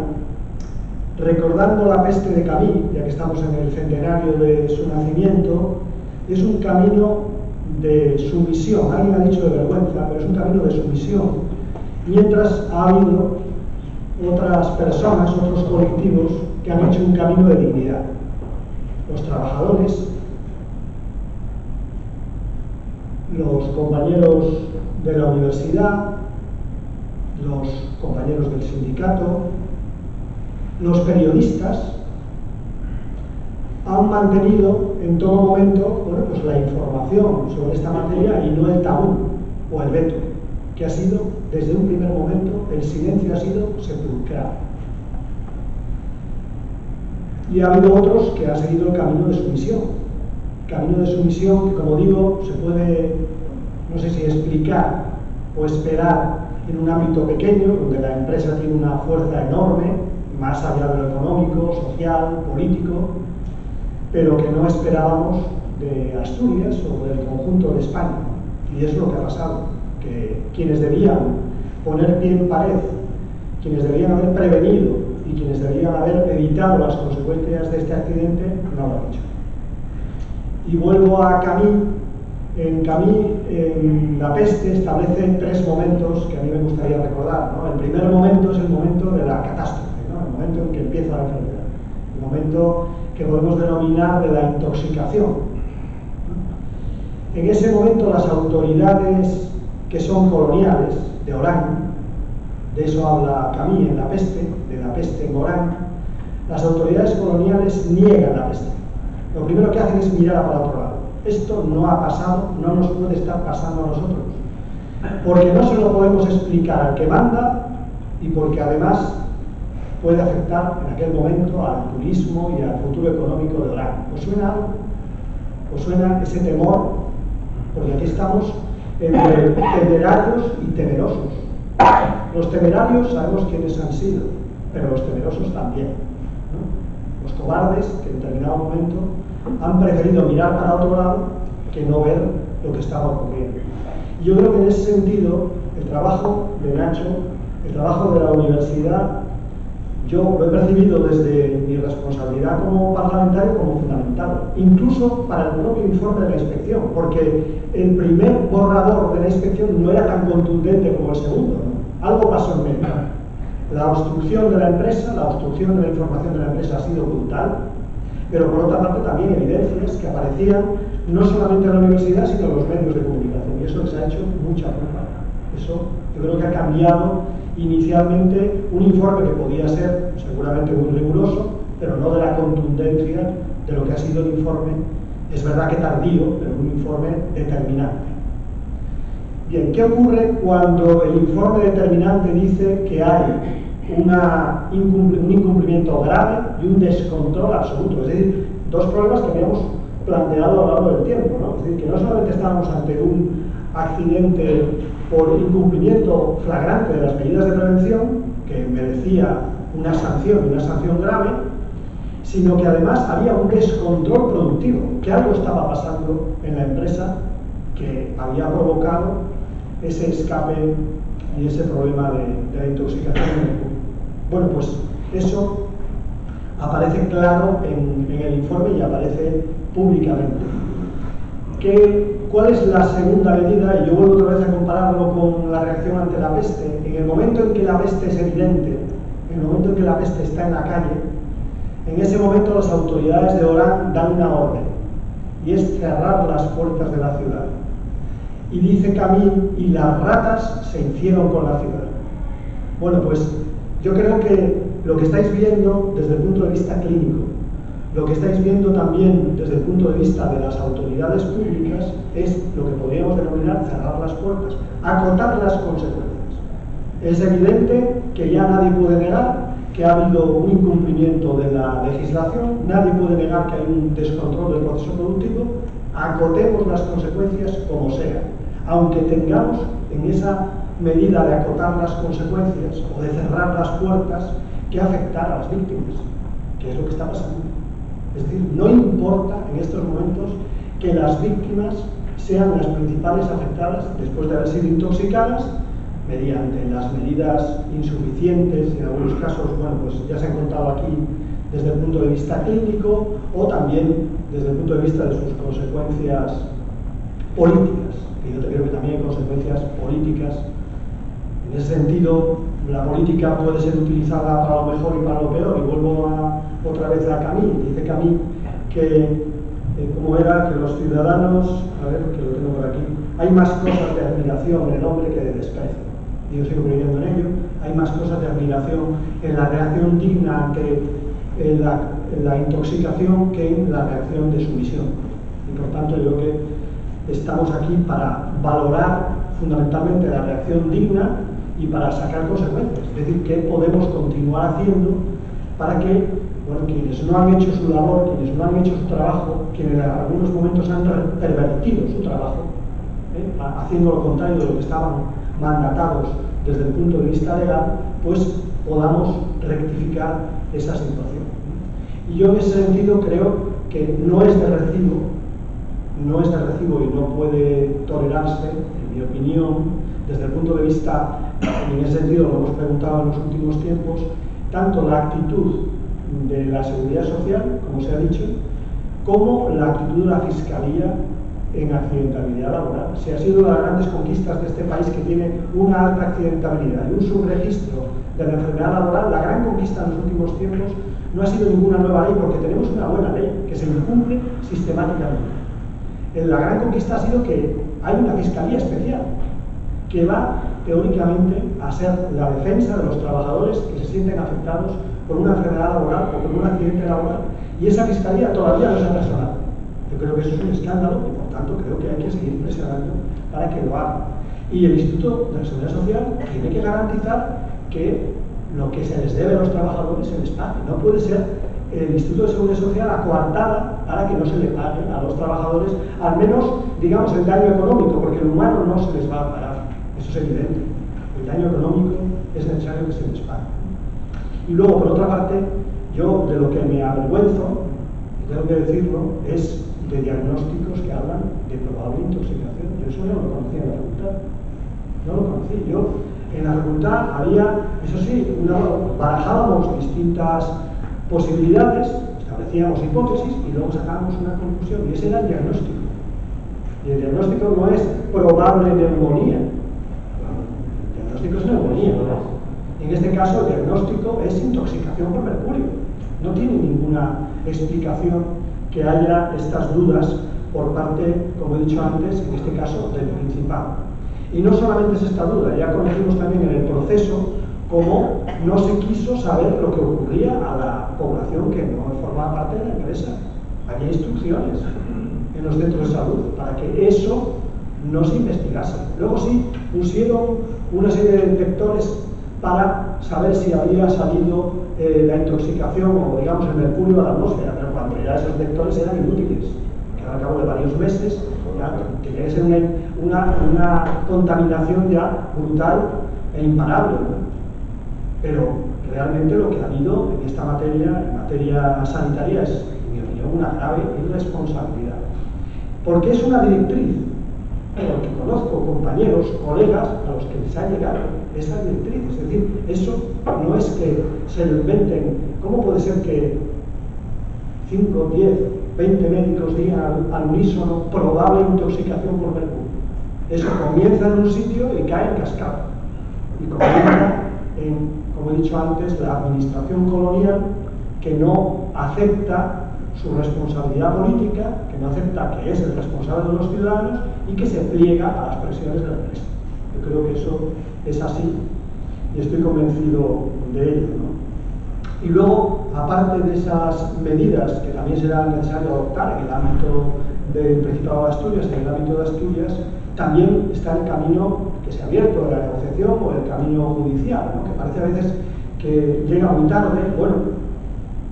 recordando la peste de Camille, ya que estamos en el centenario de su nacimiento, es un camino de sumisión. Alguien ha dicho de vergüenza, pero es un camino de sumisión. Mientras ha habido otras personas, otros colectivos que han hecho un camino de dignidad. Los trabajadores, los compañeros de la universidad, los compañeros del sindicato, los periodistas han mantenido en todo momento pues la información sobre esta materia y no el tabú o el veto, que ha sido, desde un primer momento, el silencio ha sido sepulcral. Y ha habido otros que han seguido el camino de sumisión. Camino de sumisión que, como digo, se puede, no sé si explicar o esperar en un ámbito pequeño, donde la empresa tiene una fuerza enorme, más allá de lo económico, social, político, pero que no esperábamos de Asturias o del conjunto de España. Y es lo que ha pasado, que quienes debían poner pie en pared, quienes debían haber prevenido y quienes debían haber evitado las consecuencias de este accidente, no lo han hecho. Y vuelvo a Camus. En Camus, en La peste, establece 3 momentos que a mí me gustaría recordar, ¿no? El primer momento es el momento de la catástrofe, ¿no? El momento en que empieza la enfermedad, el momento que podemos denominar de la intoxicación, ¿no? En ese momento las autoridades que son coloniales de Orán, de eso habla Camus en La peste, de la peste en Orán, las autoridades coloniales niegan la peste. Lo primero que hacen es mirar para otro lado. Esto no ha pasado, no nos puede estar pasando a nosotros, porque no se lo podemos explicar al que manda y porque además puede afectar en aquel momento al turismo y al futuro económico de Orán. ¿Os suena algo? ¿Os suena ese temor? Porque aquí estamos entre temerarios y temerosos. Los temerarios sabemos quiénes han sido, pero los temerosos también, ¿no? Los cobardes que en determinado momento han preferido mirar para otro lado que no ver lo que estaba ocurriendo. Y yo creo que en ese sentido el trabajo de Nacho, el trabajo de la universidad, yo lo he percibido desde mi responsabilidad como parlamentario como fundamental, incluso para el propio informe de la inspección, porque el primer borrador de la inspección no era tan contundente como el segundo, ¿no? Algo pasó en medio. La obstrucción de la empresa, la obstrucción de la información de la empresa ha sido brutal, pero por otra parte también evidencias que aparecían no solamente en la universidad, sino en los medios de comunicación, y eso les ha hecho mucha culpa. Eso yo creo que ha cambiado inicialmente un informe que podía ser seguramente muy riguroso, pero no de la contundencia de lo que ha sido el informe, es verdad que tardío, pero un informe determinante. Bien, ¿qué ocurre cuando el informe determinante dice que hay un incumplimiento grave y un descontrol absoluto? Es decir, 2 problemas que habíamos planteado a lo largo del tiempo, ¿no? Es decir, que no solamente estábamos ante un accidente por incumplimiento flagrante de las medidas de prevención, que merecía una sanción grave, sino que además había un descontrol productivo, que algo estaba pasando en la empresa que había provocado ese escape y ese problema de la intoxicación. Bueno, pues eso aparece claro en el informe y aparece públicamente. ¿Cuál es la segunda medida? Y yo vuelvo otra vez a compararlo con la reacción ante la peste. En el momento en que la peste es evidente, en el momento en que la peste está en la calle, en ese momento las autoridades de Orán dan una orden, y es cerrar las puertas de la ciudad. Y dice Camus, y las ratas se hicieron con la ciudad. Bueno, pues yo creo que lo que estáis viendo desde el punto de vista clínico, lo que estáis viendo también desde el punto de vista de las autoridades públicas, es lo que podríamos denominar cerrar las puertas, acotar las consecuencias. Es evidente que ya nadie puede negar que ha habido un incumplimiento de la legislación, nadie puede negar que hay un descontrol del proceso productivo, acotemos las consecuencias como sea, aunque tengamos en esa medida de acotar las consecuencias o de cerrar las puertas que afectar a las víctimas, que es lo que está pasando. Es decir, no importa en estos momentos que las víctimas sean las principales afectadas después de haber sido intoxicadas mediante las medidas insuficientes, en algunos casos, bueno, pues ya se han contado aquí desde el punto de vista clínico o también desde el punto de vista de sus consecuencias políticas, que yo creo que también hay consecuencias políticas. En ese sentido, la política puede ser utilizada para lo mejor y para lo peor, y vuelvo otra vez a Camus. Dice Camus que, como era, que los ciudadanos, a ver, que lo tengo por aquí, hay más cosas de admiración en el hombre que de desprecio. Y yo sigo creyendo en ello. Hay más cosas de admiración en la reacción digna ante la intoxicación que en la reacción de sumisión. Y por tanto, yo creo que estamos aquí para valorar fundamentalmente la reacción digna y para sacar consecuencias. Es decir, qué podemos continuar haciendo para que, bueno, quienes no han hecho su labor, quienes no han hecho su trabajo, quienes en algunos momentos han pervertido su trabajo, haciendo lo contrario de lo que estaban mandatados desde el punto de vista legal, pues podamos rectificar esa situación. Y yo en ese sentido creo que no es de recibo y no puede tolerarse, en mi opinión, desde el punto de vista, en ese sentido lo hemos preguntado en los últimos tiempos, tanto la actitud de la Seguridad Social, como se ha dicho, como la actitud de la Fiscalía en accidentabilidad laboral. Si ha sido una de las grandes conquistas de este país, que tiene una alta accidentabilidad y un subregistro de la enfermedad laboral, la gran conquista en los últimos tiempos no ha sido ninguna nueva ley, porque tenemos una buena ley que se incumple sistemáticamente. La gran conquista ha sido que hay una Fiscalía especial que va teóricamente a ser la defensa de los trabajadores que se sienten afectados por una enfermedad laboral o por un accidente laboral, y esa Fiscalía todavía no se ha personado. Yo creo que eso es un escándalo y por tanto creo que hay que seguir presionando para que lo haga. Y el Instituto de la Seguridad Social tiene que garantizar que lo que se les debe a los trabajadores se les pague. No puede ser el Instituto de Seguridad Social acuartada para que no se le pague a los trabajadores, al menos, digamos, el daño económico, porque el humano no se les va a pagar. Eso es evidente. El daño económico es necesario que se les pague. Y luego, por otra parte, yo de lo que me avergüenzo, y tengo que decirlo, es de diagnósticos que hablan de probable intoxicación. Yo eso no lo conocía en la facultad. No lo conocí. Yo en la facultad había, eso sí, barajábamos distintas posibilidades, establecíamos hipótesis y luego sacábamos una conclusión, y ese era el diagnóstico. Y el diagnóstico no es probable neumonía. El diagnóstico es neumonía. En este caso, el diagnóstico es intoxicación por mercurio. No tiene ninguna explicación que haya estas dudas por parte, como he dicho antes, en este caso, del Principado. Y no solamente es esta duda, ya conocimos también en el proceso cómo no se quiso saber lo que ocurría a la población que no formaba parte de la empresa. Había instrucciones en los centros de salud para que eso no se investigase. Luego sí pusieron una serie de detectores para saber si había salido la intoxicación o, digamos, el mercurio a la atmósfera, pero cuando ya esos detectores eran inútiles, que al cabo de varios meses ya tenía que ser una contaminación ya brutal e imparable, ¿no? Pero realmente lo que ha habido en esta materia, en materia sanitaria, es, en mi opinión, una grave irresponsabilidad. Porque es una directriz, porque conozco compañeros, colegas, a los que les ha llegado esa directriz. Es decir, eso no es que se lo inventen. ¿Cómo puede ser que 5, 10, 20 médicos digan al unísono probable intoxicación por mercurio? Eso comienza en un sitio y cae en cascada. Y comienza en, como he dicho antes, la administración colonial, que no acepta su responsabilidad política, que no acepta que es el responsable de los ciudadanos y que se pliega a las presiones de la empresa. Yo creo que eso es así y estoy convencido de ello, ¿no? Y luego, aparte de esas medidas que también será necesario adoptar en el ámbito del Principado de Asturias, en el ámbito de Asturias, también está el camino que se ha abierto de la negociación o el camino judicial, ¿no? Que parece a veces que llega muy tarde. Bueno,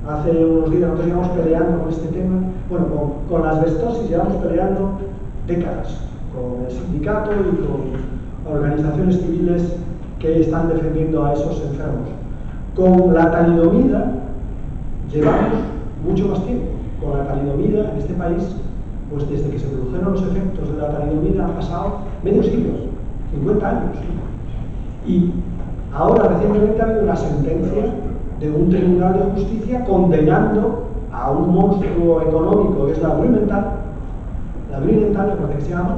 hace unos días nosotros íbamos peleando con este tema. Bueno, con la asbestosis llevamos peleando décadas, con el sindicato y con organizaciones civiles que están defendiendo a esos enfermos. Con la talidomida llevamos mucho más tiempo. Con la talidomida en este país, pues desde que se produjeron los efectos de la talidomida han pasado medio siglo, 50 años. Y ahora recientemente ha habido una sentencia de un tribunal de justicia condenando a un monstruo económico que es la Grünenthal, me parece que se llama,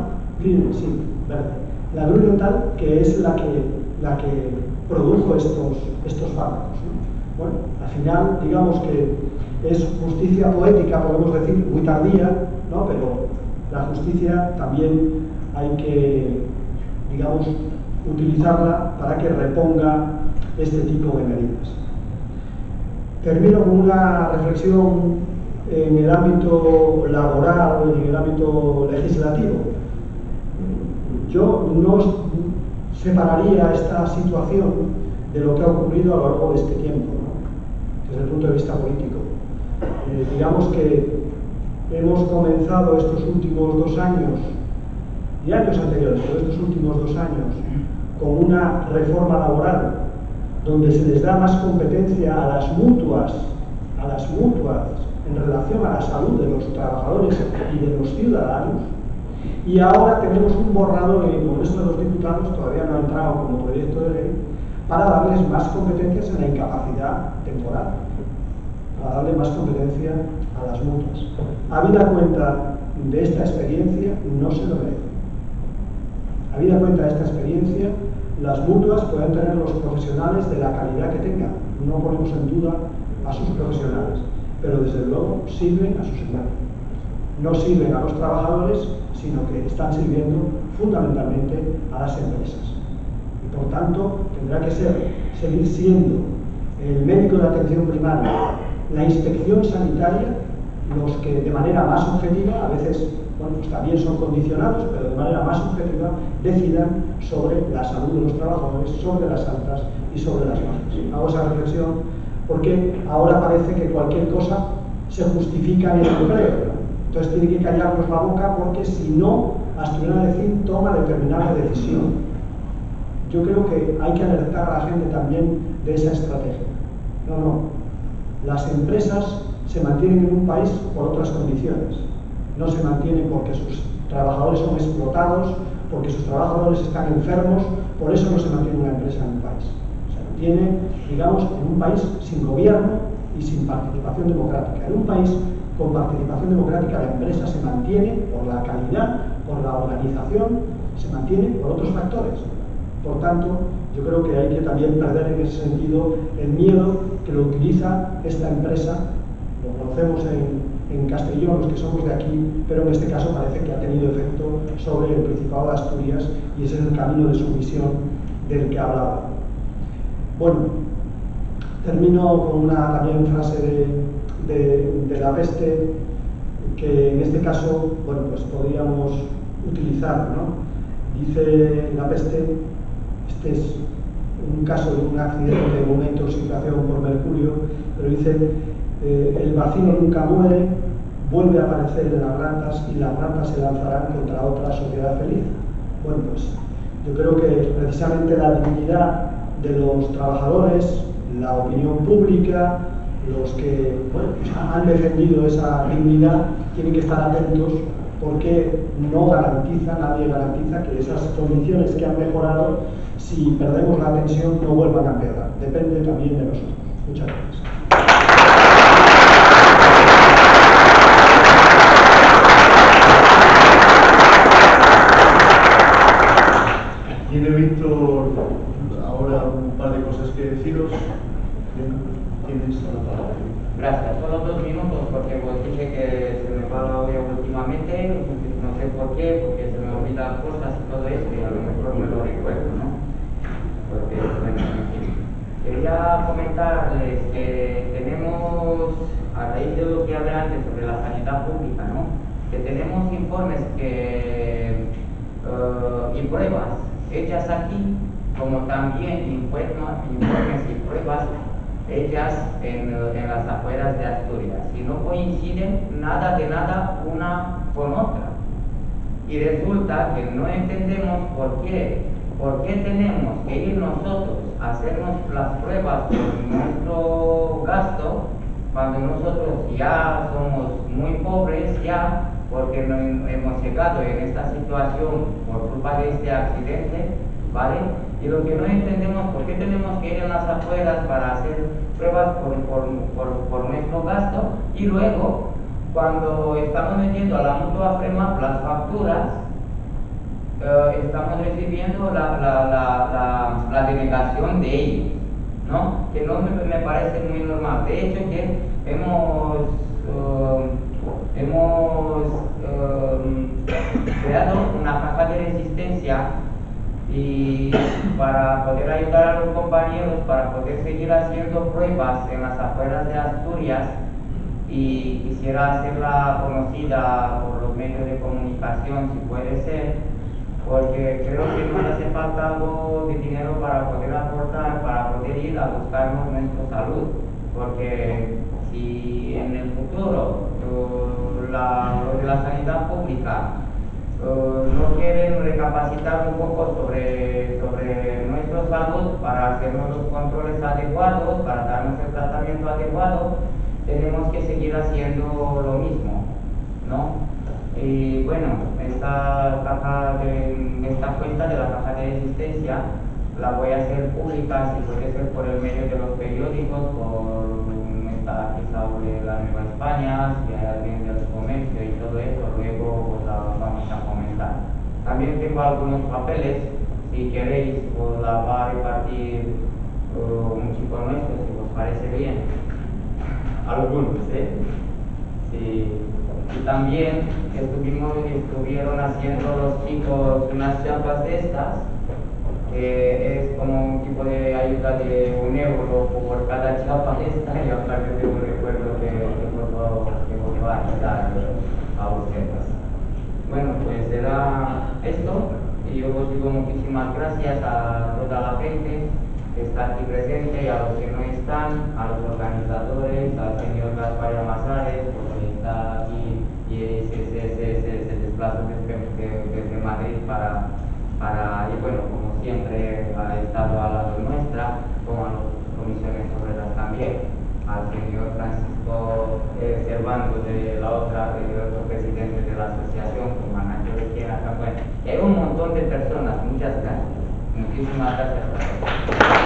la Grünenthal, que es la que produjo estos fármacos, ¿no? Bueno, al final, digamos que es justicia poética, podemos decir, muy tardía, ¿no? Pero la justicia también hay que, digamos, utilizarla para que reponga este tipo de medidas. Termino con una reflexión en el ámbito laboral o en el ámbito legislativo. Yo no separaría esta situación de lo que ha ocurrido a lo largo de este tiempo, ¿no? Desde el punto de vista político. Digamos que hemos comenzado estos últimos 2 años y años anteriores, pero estos últimos 2 años, con una reforma laboral donde se les da más competencia a las mutuas en relación a la salud de los trabajadores y de los ciudadanos, y ahora tenemos un borrador en el Congreso de los Diputados, todavía no ha entrado como proyecto de ley, para darles más competencias en la incapacidad temporal, para darle más competencia a las mutuas. Habida cuenta de esta experiencia, no se lo merece. Habida cuenta de esta experiencia, las mutuas pueden tener los profesionales de la calidad que tengan, no ponemos en duda a sus profesionales, pero desde luego sirven a sus empleados. No sirven a los trabajadores, sino que están sirviendo fundamentalmente a las empresas. Y por tanto, tendrá que seguir siendo el médico de atención primaria, la inspección sanitaria, los que de manera más objetiva, a veces bueno, pues también son condicionados, pero de manera más objetiva, decidan sobre la salud de los trabajadores, sobre las altas y sobre las bajas. Hago esa reflexión porque ahora parece que cualquier cosa se justifica en el empleo. Entonces tiene que callarnos la boca porque si no, Asturiana de Cin toma determinada decisión. Yo creo que hay que alertar a la gente también de esa estrategia. No. Las empresas se mantienen en un país por otras condiciones. No se mantienen porque sus trabajadores son explotados, porque sus trabajadores están enfermos, por eso no se mantiene una empresa en un país. Se mantiene, digamos, en un país sin gobierno y sin participación democrática. En un país con participación democrática la empresa se mantiene por la calidad, por la organización, se mantiene por otros factores. Por tanto, yo creo que hay que también perder en ese sentido el miedo que lo utiliza esta empresa. Lo conocemos en Castellón, los que somos de aquí, pero en este caso parece que ha tenido efecto sobre el Principado de Asturias y ese es el camino de sumisión del que hablaba. Bueno, termino con una también frase de La Peste, que en este caso, bueno, pues podríamos utilizar, ¿no? Dice La Peste, este es un caso de un accidente o una intoxicación por mercurio, pero dice, el vacío nunca muere, vuelve a aparecer en las ratas y las ratas se lanzarán contra otra sociedad feliz. Bueno, pues yo creo que precisamente la dignidad de los trabajadores, la opinión pública, los que bueno, pues han defendido esa dignidad, tienen que estar atentos porque nadie garantiza que esas condiciones que han mejorado, si perdemos la tensión, no vuelvan a empeorar. Depende también de nosotros. Muchas gracias. Tiene Víctor ahora un par de cosas que deciros. Tienes la palabra. Gracias. Solo 2 minutos porque vos dije que se me va la olla últimamente, no sé por qué, porque se me olvidan cosas y todo eso, y a lo mejor me lo recuerdo, ¿no? Porque, bueno, quería comentarles que tenemos, a raíz de lo que hablé antes sobre la sanidad pública, ¿no? Que tenemos informes y pruebas hechas aquí, como también informes y pruebas hechas en las afueras de Asturias, y no coinciden nada de nada una con otra. Y resulta que no entendemos por qué tenemos que ir nosotros a hacernos las pruebas por nuestro gasto, cuando nosotros ya somos muy pobres ya, porque no hemos llegado en esta situación por culpa de este accidente, ¿vale? Y lo que no entendemos, ¿por qué tenemos que ir a las afueras para hacer pruebas por nuestro gasto? Y luego, cuando estamos metiendo a la mutua FREMAP las facturas, estamos recibiendo la denegación de ellos, ¿no? Que no me parece muy normal. De hecho, que hemos creado una caja de resistencia y para poder ayudar a los compañeros, para poder seguir haciendo pruebas en las afueras de Asturias, y quisiera hacerla conocida por los medios de comunicación, si puede ser, porque creo que nos hace falta algo de dinero para poder aportar, para poder ir a buscarnos nuestra salud, porque si en el futuro lo de la sanidad pública no quieren recapacitar un poco sobre nuestra salud para hacernos los controles adecuados, para darnos el tratamiento adecuado, tenemos que seguir haciendo lo mismo, ¿no? Y bueno, esta cuenta de la caja de existencia la voy a hacer pública, si puede ser por el medio de los periódicos, por está aquí sobre la Nueva España, si hay alguien del comercio y todo eso, luego pues, la vamos a comentar. También tengo algunos papeles, si queréis, os la va a repartir un chico nuestro, si os parece bien. Algunos, sí. Y también estuvieron haciendo los chicos unas chapas de estas, que es como un tipo de ayuda de €1 por cada chapa de esta, y aparte de un recuerdo que os va a ayudar a ustedes. Bueno, pues era esto, y yo os digo muchísimas gracias a toda la gente que está aquí presente y a los que no están, a los organizadores, al señor Gaspar Amazares, porque está aquí y se desplaza desde Madrid y bueno, como siempre ha estado a lado nuestra, como a las comisiones obreras también, al señor Francisco Servando del otro presidente de la asociación, como a Nacho de Quiera también. Y hay un montón de personas, muchas gracias. Muchísimas gracias a todos.